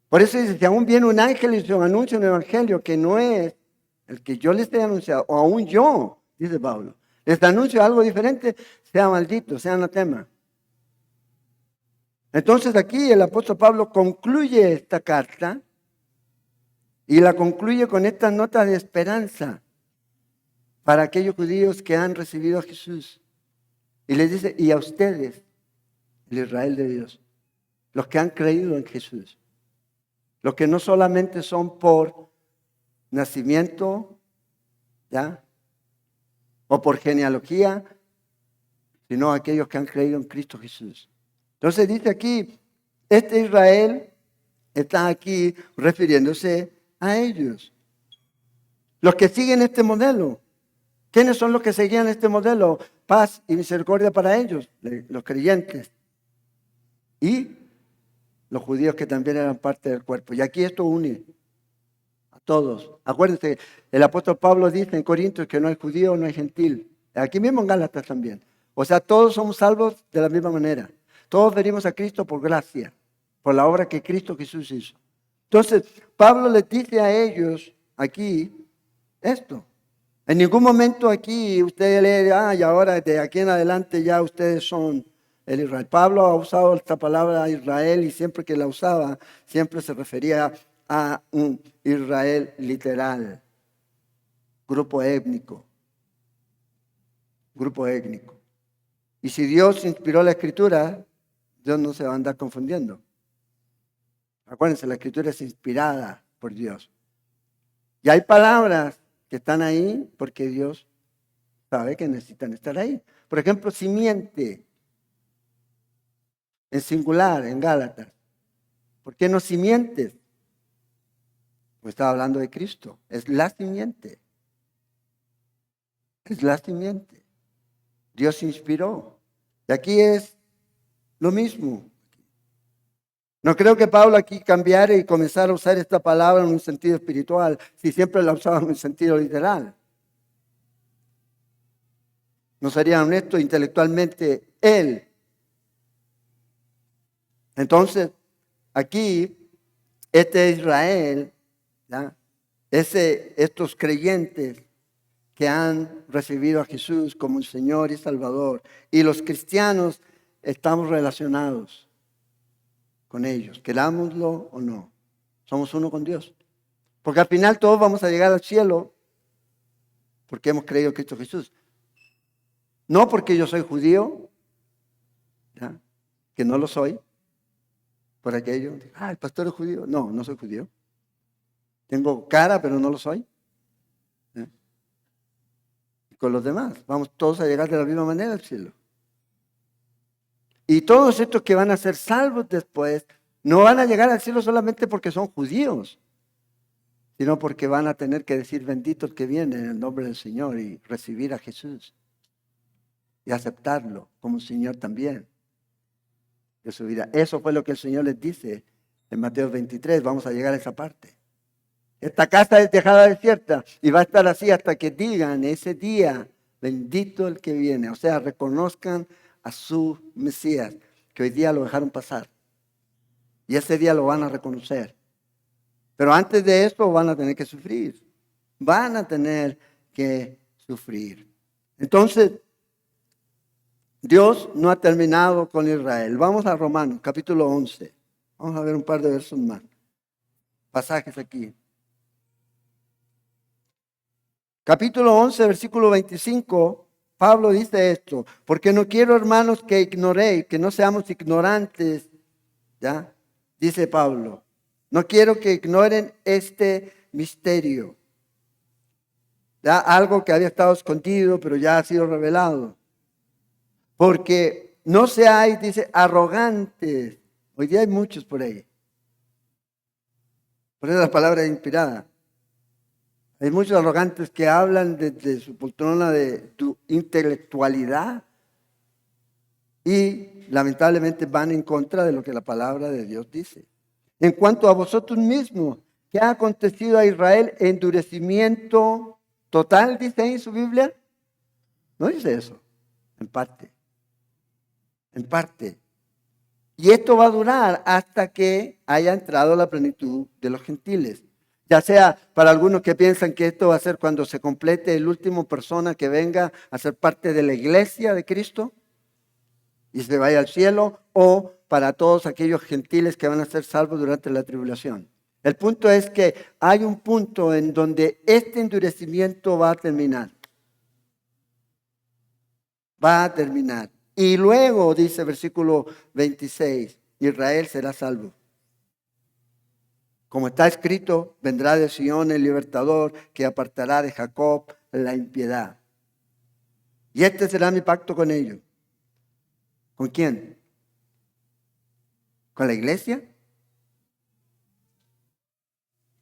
Por eso dice, si aún viene un ángel y se anuncia un evangelio que no es el que yo les he anunciado, o aún yo, dice Pablo, les anuncio algo diferente, sea maldito, sea anatema. Entonces aquí el apóstol Pablo concluye esta carta y la concluye con estas notas de esperanza para aquellos judíos que han recibido a Jesús. Y les dice, y a ustedes, el Israel de Dios, los que han creído en Jesús, los que no solamente son por nacimiento, ¿ya? O por genealogía, sino aquellos que han creído en Cristo Jesús. Entonces dice aquí, este Israel está aquí refiriéndose a ellos. Los que siguen este modelo. ¿Quiénes son los que seguían este modelo? Paz y misericordia para ellos, los creyentes. Y los judíos que también eran parte del cuerpo. Y aquí esto une a todos. Acuérdense, el apóstol Pablo dice en Corintios que no hay judío, no hay gentil. Aquí mismo en Gálatas también. O sea, todos somos salvos de la misma manera. Todos venimos a Cristo por gracia, por la obra que Cristo Jesús hizo. Entonces, Pablo les dice a ellos aquí esto. En ningún momento aquí usted lee, y ahora de aquí en adelante ya ustedes son el Israel. Pablo ha usado esta palabra Israel y siempre que la usaba, siempre se refería a un Israel literal, grupo étnico. Grupo étnico. Y si Dios inspiró la escritura, Dios no se va a andar confundiendo. Acuérdense, la escritura es inspirada por Dios. Y hay palabras que están ahí porque Dios sabe que necesitan estar ahí. Por ejemplo, simiente, en singular, en Gálatas. ¿Por qué no simientes? Pues estaba hablando de Cristo. Es la simiente. Es la simiente. Dios inspiró. Y aquí es lo mismo. No creo que Pablo aquí cambiara y comenzara a usar esta palabra en un sentido espiritual, si siempre la usaba en un sentido literal. No sería honesto intelectualmente él. Entonces, aquí, este Israel, ¿ya? Estos creyentes que han recibido a Jesús como el Señor y Salvador, y los cristianos estamos relacionados con ellos, querámoslo o no. Somos uno con Dios. Porque al final todos vamos a llegar al cielo porque hemos creído en Cristo Jesús. No porque yo soy judío, ¿ya? Que no lo soy, por aquello. El pastor es judío. No, no soy judío. Tengo cara, pero no lo soy. Y con los demás, vamos todos a llegar de la misma manera al cielo. Y todos estos que van a ser salvos después, no van a llegar al cielo solamente porque son judíos, sino porque van a tener que decir bendito el que viene en el nombre del Señor y recibir a Jesús y aceptarlo como Señor también de su vida. Eso fue lo que el Señor les dice en Mateo 23. Vamos a llegar a esa parte. Esta casa es dejada desierta y va a estar así hasta que digan ese día, bendito el que viene. O sea, reconozcan a su Mesías, que hoy día lo dejaron pasar. Y ese día lo van a reconocer. Pero antes de esto van a tener que sufrir. Van a tener que sufrir. Entonces, Dios no ha terminado con Israel. Vamos a Romanos, capítulo 11. Vamos a ver un par de versos más. Pasajes aquí. Capítulo 11, versículo 25, Pablo dice esto: porque no quiero, hermanos, que ignoréis, que no seamos ignorantes, ¿ya? Dice Pablo, no quiero que ignoren este misterio, ¿ya? Algo que había estado escondido, pero ya ha sido revelado. Porque no seáis, dice, arrogantes. Hoy día hay muchos por ahí. Por eso la palabra es inspirada. Hay muchos arrogantes que hablan desde su poltrona de tu intelectualidad y lamentablemente van en contra de lo que la palabra de Dios dice. En cuanto a vosotros mismos, ¿qué ha acontecido a Israel? Endurecimiento total, dice ahí en su Biblia. No dice eso, en parte. En parte. Y esto va a durar hasta que haya entrado la plenitud de los gentiles. Ya sea para algunos que piensan que esto va a ser cuando se complete el último persona que venga a ser parte de la iglesia de Cristo y se vaya al cielo, o para todos aquellos gentiles que van a ser salvos durante la tribulación. El punto es que hay un punto en donde este endurecimiento va a terminar. Va a terminar. Y luego, dice versículo 26, Israel será salvo. Como está escrito, vendrá de Sion el libertador que apartará de Jacob la impiedad. Y este será mi pacto con ellos. ¿Con quién? ¿Con la iglesia?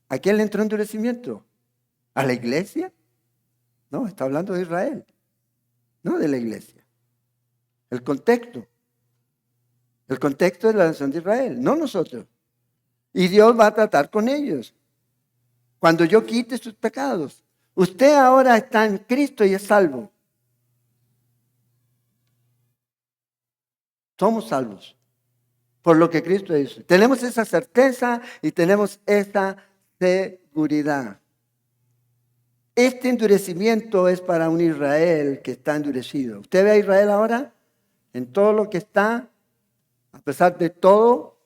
¿A quién le entró endurecimiento? ¿A la iglesia? No, está hablando de Israel, no de la iglesia. El contexto es la nación de Israel, no nosotros. Y Dios va a tratar con ellos. Cuando yo quite sus pecados. Usted ahora está en Cristo y es salvo. Somos salvos por lo que Cristo hizo. Tenemos esa certeza y tenemos esa seguridad. Este endurecimiento es para un Israel que está endurecido. ¿Usted ve a Israel ahora? En todo lo que está, a pesar de todo.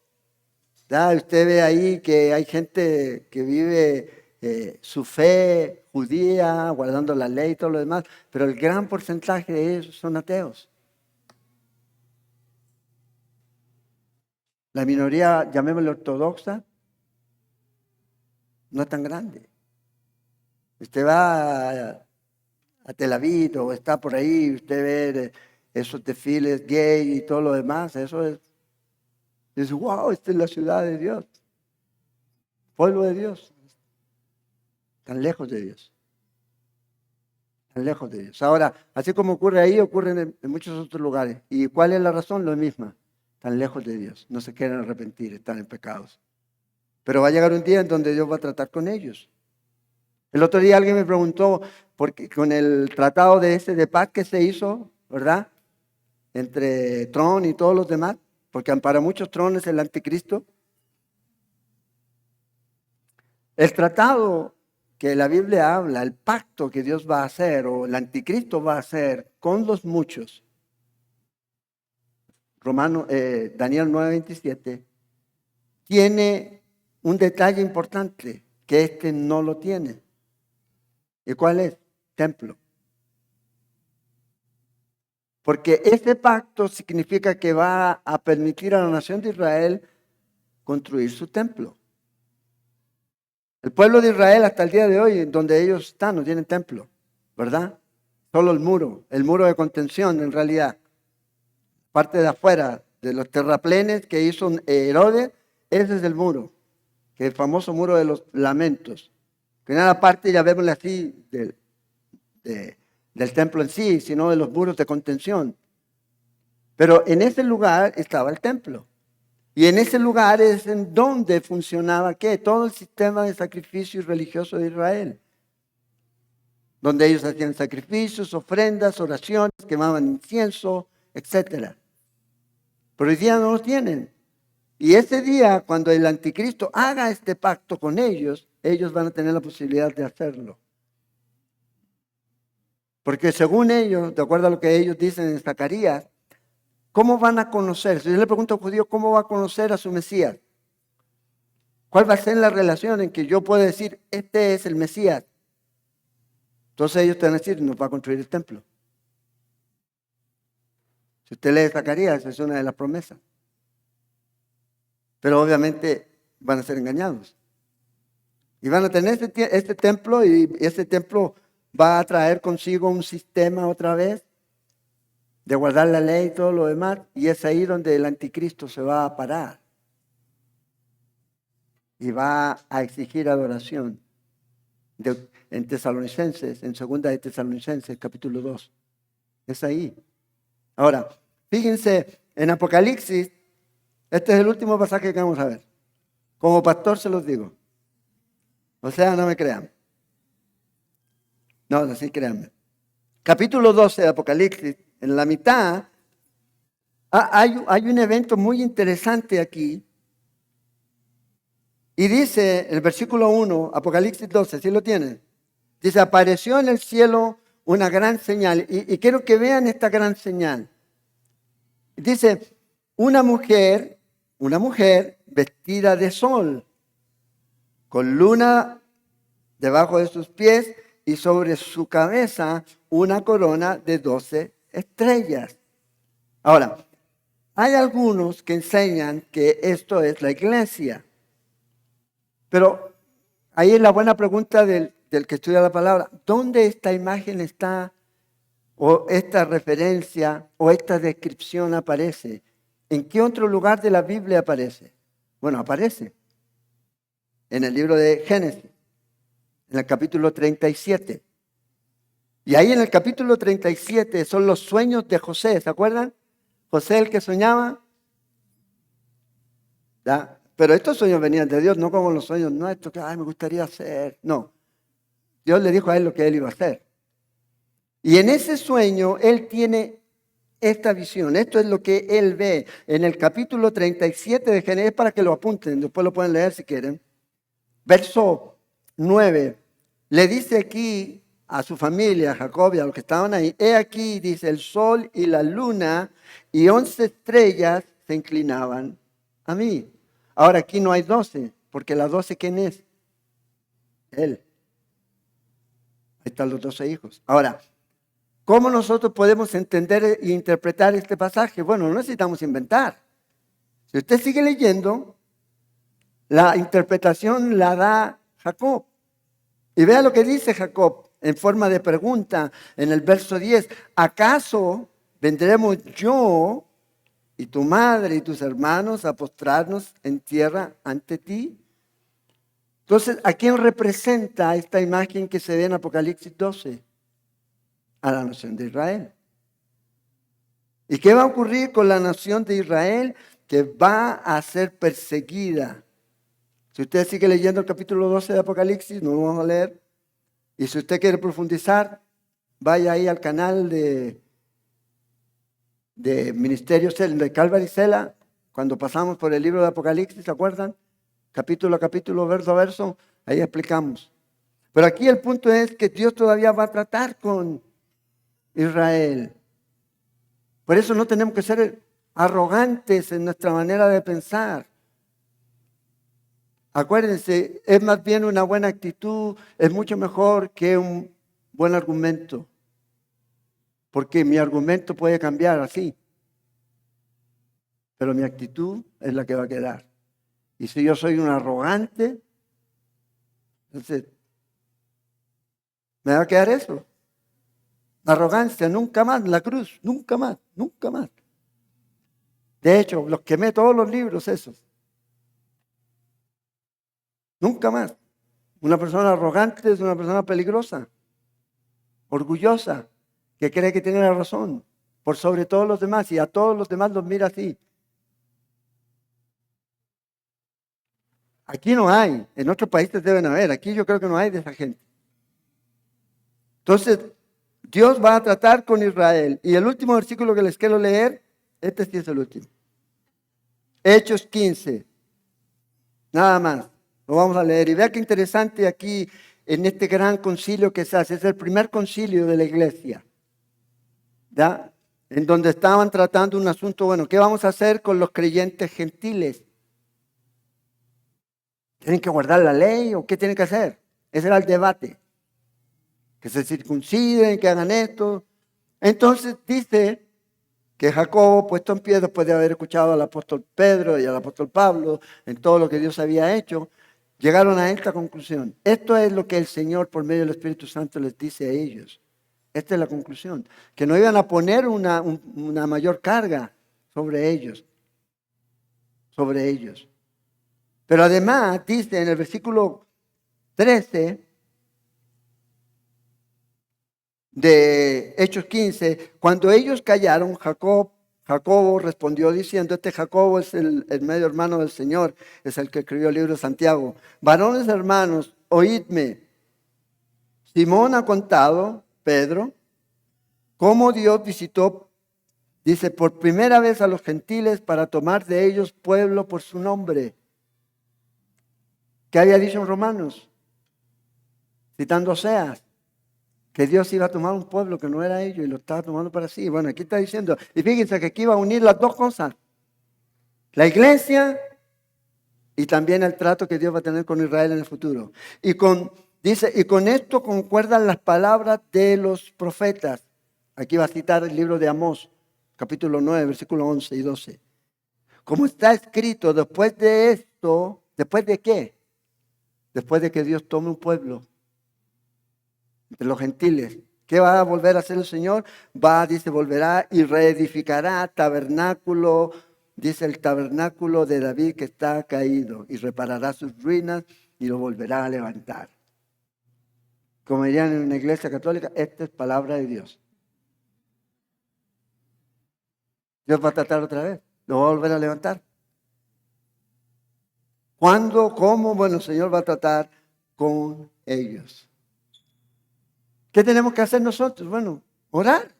¿Ya? Usted ve ahí que hay gente que vive su fe judía, guardando la ley y todo lo demás, pero el gran porcentaje de ellos son ateos. La minoría, llamémosla ortodoxa, no es tan grande. Usted va a Tel Aviv o está por ahí, usted ve esos desfiles gay y todo lo demás, eso es, dice, wow, esta es la ciudad de Dios, pueblo de Dios. Tan lejos de Dios. Tan lejos de Dios. Ahora, así como ocurre ahí, ocurre en muchos otros lugares. ¿Y cuál es la razón? Lo misma. Tan lejos de Dios. No se quieren arrepentir, están en pecados. Pero va a llegar un día en donde Dios va a tratar con ellos. El otro día alguien me preguntó, porque con el tratado de paz que se hizo, ¿verdad? Entre Trump y todos los demás, porque para muchos Trump es el anticristo. El tratado que la Biblia habla, el pacto que Dios va a hacer o el anticristo va a hacer con los muchos, Daniel 9:27, tiene un detalle importante que este no lo tiene. ¿Y cuál es? Templo. Porque este pacto significa que va a permitir a la nación de Israel construir su templo. El pueblo de Israel hasta el día de hoy, donde ellos están, no tienen templo, ¿verdad? Solo el muro de contención en realidad. Parte de afuera, de los terraplenes que hizo Herodes, ese es el muro, que es el famoso muro de los lamentos. Que nada parte, ya vemos así, del templo en sí, sino de los muros de contención. Pero en ese lugar estaba el templo. Y en ese lugar es en donde funcionaba ¿qué? Todo el sistema de sacrificio religioso de Israel. Donde ellos hacían sacrificios, ofrendas, oraciones, quemaban incienso, etc. Pero hoy día no lo tienen. Y ese día, cuando el anticristo haga este pacto con ellos van a tener la posibilidad de hacerlo. Porque según ellos, de acuerdo a lo que ellos dicen en Zacarías, ¿cómo van a conocer? Si yo le pregunto a un judío, ¿cómo va a conocer a su Mesías? ¿Cuál va a ser la relación en que yo pueda decir, este es el Mesías? Entonces ellos te van a decir, nos va a construir el templo. Si usted lee Zacarías, esa es una de las promesas. Pero obviamente van a ser engañados. Y van a tener este templo, y ese templo va a traer consigo un sistema otra vez de guardar la ley y todo lo demás. Y es ahí donde el anticristo se va a parar. Y va a exigir adoración. En Tesalonicenses, en segunda de Tesalonicenses, capítulo 2. Es ahí. Ahora, fíjense, en Apocalipsis, este es el último pasaje que vamos a ver. Como pastor se los digo. O sea, no me crean. No, sí créanme. Capítulo 12 de Apocalipsis, en la mitad, hay un evento muy interesante aquí. Y dice el versículo 1, Apocalipsis 12, ¿sí lo tienen? Dice, apareció en el cielo una gran señal. Y quiero que vean esta gran señal. Dice, una mujer vestida de sol, con luna debajo de sus pies y sobre su cabeza una corona de 12 estrellas. Ahora, hay algunos que enseñan que esto es la iglesia. Pero ahí es la buena pregunta del que estudia la palabra. ¿Dónde esta imagen está, o esta referencia, o esta descripción aparece? ¿En qué otro lugar de la Biblia aparece? Bueno, aparece en el libro de Génesis, en el capítulo 37. Y ahí en el capítulo 37 son los sueños de José, ¿se acuerdan? José el que soñaba. ¿Ya? Pero estos sueños venían de Dios, no como los sueños nuestros, que me gustaría hacer. No, Dios le dijo a él lo que él iba a hacer. Y en ese sueño él tiene esta visión. Esto es lo que él ve en el capítulo 37 de Génesis, para que lo apunten, después lo pueden leer si quieren. Verso 9, le dice aquí a su familia, a Jacob y a los que estaban ahí, he aquí, dice, el sol y la luna y 11 estrellas se inclinaban a mí. Ahora aquí no hay 12, porque las 12, ¿quién es? Él. Ahí están los 12 hijos. Ahora, ¿cómo nosotros podemos entender e interpretar este pasaje? Bueno, no necesitamos inventar. Si usted sigue leyendo, la interpretación la da Jacob. Y vea lo que dice Jacob en forma de pregunta en el verso 10. ¿Acaso vendremos yo y tu madre y tus hermanos a postrarnos en tierra ante ti? Entonces, ¿a quién representa esta imagen que se ve en Apocalipsis 12? A la nación de Israel. ¿Y qué va a ocurrir con la nación de Israel? Que va a ser perseguida. Si usted sigue leyendo el capítulo 12 de Apocalipsis, no lo vamos a leer. Y si usted quiere profundizar, vaya ahí al canal de Ministerio de Calvary Cela, cuando pasamos por el libro de Apocalipsis, ¿se acuerdan? Capítulo a capítulo, verso a verso, ahí explicamos. Pero aquí el punto es que Dios todavía va a tratar con Israel. Por eso no tenemos que ser arrogantes en nuestra manera de pensar. Acuérdense, es más bien una buena actitud, es mucho mejor que un buen argumento. Porque mi argumento puede cambiar así, pero mi actitud es la que va a quedar. Y si yo soy un arrogante, entonces me va a quedar eso. Arrogancia, nunca más, la cruz, nunca más, nunca más. De hecho, los quemé todos los libros esos. Nunca más. Una persona arrogante es una persona peligrosa, orgullosa, que cree que tiene la razón por sobre todos los demás y a todos los demás los mira así. Aquí no hay, en otros países deben haber, aquí yo creo que no hay de esa gente. Entonces, Dios va a tratar con Israel. Y el último versículo que les quiero leer, este sí es el último. Hechos 15, nada más. Lo vamos a leer. Y vea qué interesante aquí en este gran concilio que se hace. Es el primer concilio de la iglesia, ¿ya? En donde estaban tratando un asunto, bueno, ¿qué vamos a hacer con los creyentes gentiles? ¿Tienen que guardar la ley o qué tienen que hacer? Ese era el debate. Que se circunciden, que hagan esto. Entonces dice que Jacobo, puesto en pie, después de haber escuchado al apóstol Pedro y al apóstol Pablo en todo lo que Dios había hecho, llegaron a esta conclusión. Esto es lo que el Señor, por medio del Espíritu Santo, les dice a ellos. Esta es la conclusión. Que no iban a poner una mayor carga sobre ellos. Sobre ellos. Pero además dice en el versículo 13 de Hechos 15, cuando ellos callaron, Jacobo respondió diciendo, este Jacobo es el medio hermano del Señor, es el que escribió el libro de Santiago. Varones hermanos, oídme. Simón ha contado, Pedro, cómo Dios visitó, dice, por primera vez a los gentiles para tomar de ellos pueblo por su nombre. ¿Qué había dicho en Romanos? Citando Oseas, que Dios iba a tomar un pueblo que no era ellos y lo estaba tomando para sí. Bueno, aquí está diciendo, y fíjense que aquí iba a unir las dos cosas, la iglesia y también el trato que Dios va a tener con Israel en el futuro. Dice, y con esto concuerdan las palabras de los profetas. Aquí va a citar el libro de Amós, capítulo 9, versículos 11 y 12. Como está escrito, después de esto, ¿después de qué? Después de que Dios tome un pueblo entre los gentiles. ¿Qué va a volver a hacer el Señor? Dice, volverá y reedificará tabernáculo, dice el tabernáculo de David que está caído, y reparará sus ruinas y lo volverá a levantar. Como dirían en una iglesia católica, esta es palabra de Dios. Dios va a tratar otra vez, lo va a volver a levantar. ¿Cuándo? ¿Cómo? Bueno, el Señor va a tratar con ellos. ¿Qué tenemos que hacer nosotros? Bueno, orar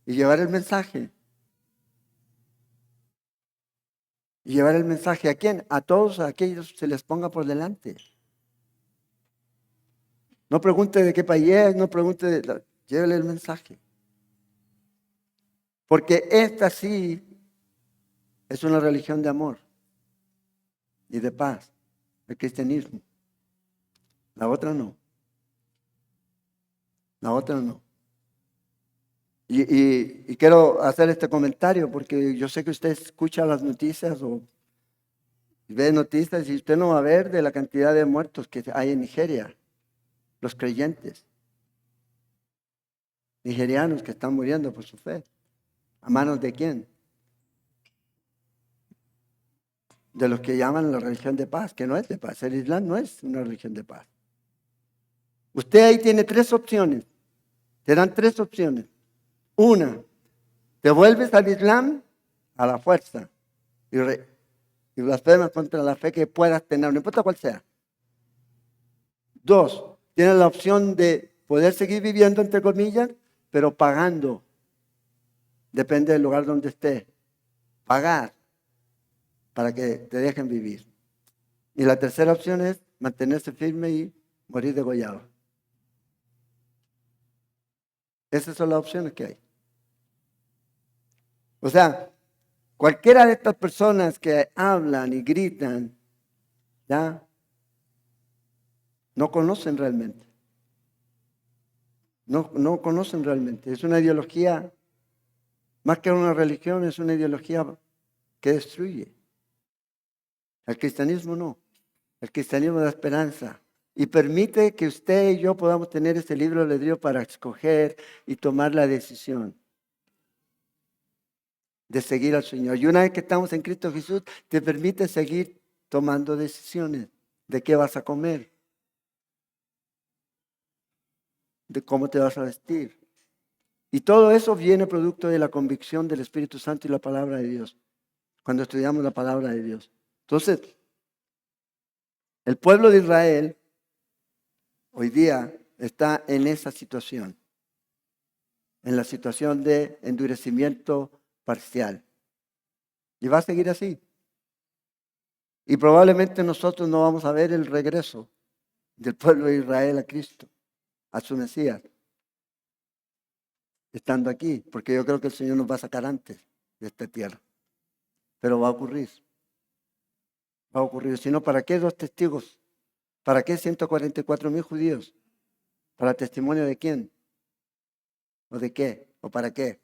y llevar el mensaje. ¿Y llevar el mensaje a quién? A todos aquellos que se les ponga por delante. No pregunte de qué país es, no pregunte, llévele el mensaje. Porque esta sí es una religión de amor y de paz, el cristianismo. La otra no. La otra no. Y quiero hacer este comentario porque yo sé que usted escucha las noticias o ve noticias y usted no va a ver de la cantidad de muertos que hay en Nigeria, los creyentes nigerianos que están muriendo por su fe. ¿A manos de quién? De los que llaman la religión de paz, que no es de paz. El Islam no es una religión de paz. Usted ahí tiene tres opciones. Te dan tres opciones. Una, te vuelves al Islam a la fuerza y blasfemas contra la fe que puedas tener, no importa cuál sea. Dos, tienes la opción de poder seguir viviendo, entre comillas, pero pagando. Depende del lugar donde esté. Pagar para que te dejen vivir. Y la tercera opción es mantenerse firme y morir degollado. Esas son las opciones que hay. O sea, cualquiera de estas personas que hablan y gritan, ¿ya? No conocen realmente. No conocen realmente. Es una ideología, más que una religión, es una ideología que destruye. El cristianismo no. El cristianismo da esperanza y permite que usted y yo podamos tener este libro de albedrío para escoger y tomar la decisión de seguir al Señor. Y una vez que estamos en Cristo Jesús, te permite seguir tomando decisiones de qué vas a comer, de cómo te vas a vestir. Y todo eso viene producto de la convicción del Espíritu Santo y la palabra de Dios, cuando estudiamos la palabra de Dios. Entonces, El pueblo de Israel hoy día está en esa situación, en la situación de endurecimiento parcial. Y va a seguir así. Y probablemente nosotros no vamos a ver el regreso del pueblo de Israel a Cristo, a su Mesías, estando aquí, porque yo creo que el Señor nos va a sacar antes de esta tierra. Pero va a ocurrir, va a ocurrir. Si no, ¿para qué dos testigos? ¿Para qué 144,000 judíos? ¿Para testimonio de quién? ¿O de qué? ¿O para qué?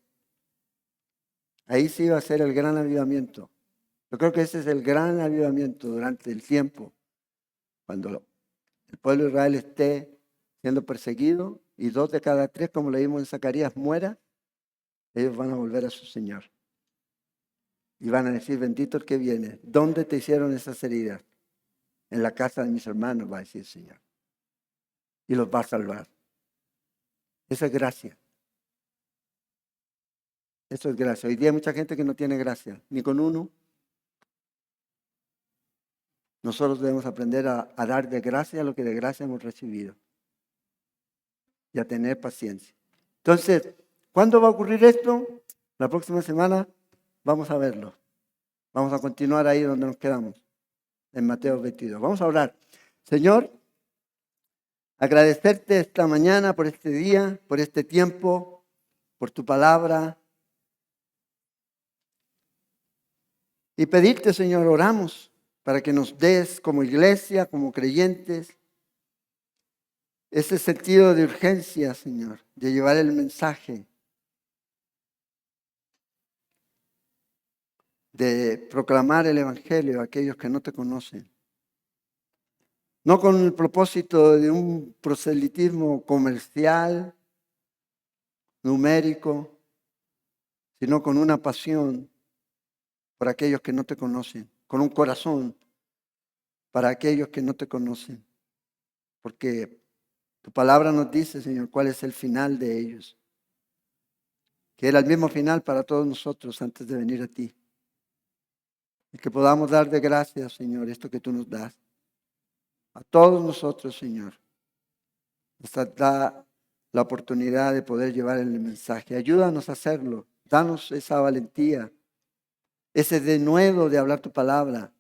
Ahí sí va a ser el gran avivamiento. Yo creo que ese es el gran avivamiento durante el tiempo, cuando el pueblo de Israel esté siendo perseguido y 2 de cada 3, como leímos en Zacarías, muera, ellos van a volver a su Señor. Y van a decir, bendito el que viene. ¿Dónde te hicieron esas heridas? En la casa de mis hermanos, va a decir el Señor. Y los va a salvar. Esa es gracia. Eso es gracia. Hoy día hay mucha gente que no tiene gracia, ni con uno. Nosotros debemos aprender a dar de gracia lo que de gracia hemos recibido. Y a tener paciencia. Entonces, ¿cuándo va a ocurrir esto? La próxima semana vamos a verlo. Vamos a continuar ahí donde nos quedamos, en Mateo 22. Vamos a orar. Señor, agradecerte esta mañana por este día, por este tiempo, por tu palabra. Y pedirte, Señor, oramos para que nos des como iglesia, como creyentes, ese sentido de urgencia, Señor, de llevar el mensaje, de proclamar el Evangelio a aquellos que no te conocen. No con el propósito de un proselitismo comercial, numérico, sino con una pasión por aquellos que no te conocen, con un corazón para aquellos que no te conocen. Porque tu palabra nos dice, Señor, cuál es el final de ellos. Que era el mismo final para todos nosotros antes de venir a ti. Y que podamos dar de gracias, Señor, esto que tú nos das. A todos nosotros, Señor. Nos da la oportunidad de poder llevar el mensaje. Ayúdanos a hacerlo. Danos esa valentía, ese denuedo de hablar tu palabra,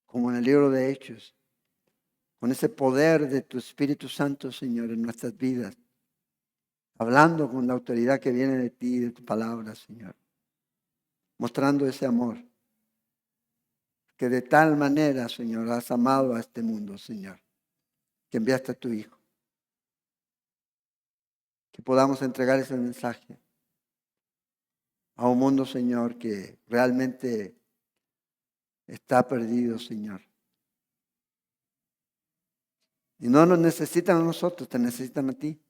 como en el libro de Hechos, con ese poder de tu Espíritu Santo, Señor, en nuestras vidas, hablando con la autoridad que viene de ti, de tu palabra, Señor, mostrando ese amor, que de tal manera, Señor, has amado a este mundo, Señor, que enviaste a tu Hijo, que podamos entregar ese mensaje a un mundo, Señor, que realmente está perdido, Señor. Y no nos necesitan a nosotros, te necesitan a ti.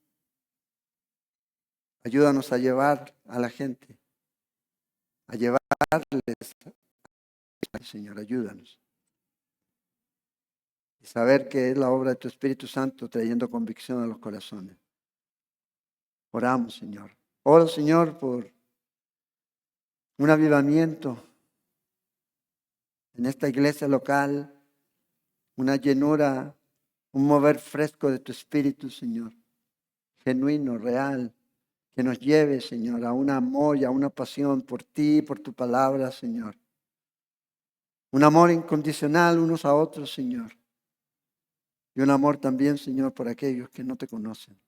Ayúdanos a llevar a la gente, a llevarles, Señor, ayúdanos. Y saber que es la obra de tu Espíritu Santo trayendo convicción a los corazones. Oramos, Señor. Oro, Señor, por un avivamiento en esta iglesia local, una llenura, un mover fresco de tu Espíritu, Señor, genuino, real, que nos lleve, Señor, a un amor y a una pasión por ti y por tu palabra, Señor. Un amor incondicional unos a otros, Señor. Y un amor también, Señor, por aquellos que no te conocen.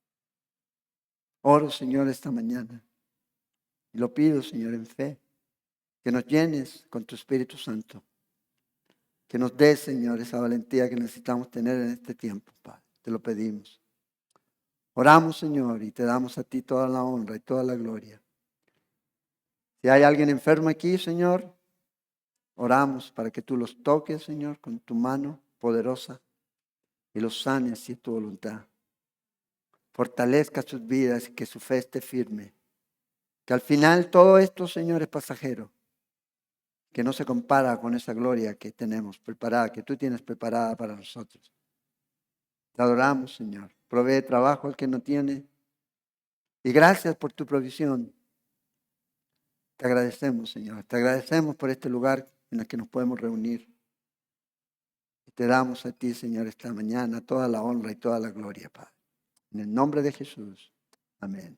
Oro, Señor, esta mañana. Y lo pido, Señor, en fe, que nos llenes con tu Espíritu Santo. Que nos des, Señor, esa valentía que necesitamos tener en este tiempo, Padre. Te lo pedimos. Oramos, Señor, y te damos a ti toda la honra y toda la gloria. Si hay alguien enfermo aquí, Señor, oramos para que tú los toques, Señor, con tu mano poderosa y los sanes si es tu voluntad. Fortalezca sus vidas y que su fe esté firme. Que al final todo esto, Señor, es pasajero. Que no se compara con esa gloria que tenemos preparada, que tú tienes preparada para nosotros. Te adoramos, Señor. Provee trabajo al que no tiene. Y gracias por tu provisión. Te agradecemos, Señor. Te agradecemos por este lugar en el que nos podemos reunir. Te damos a ti, Señor, esta mañana toda la honra y toda la gloria, Padre. En el nombre de Jesús. Amén.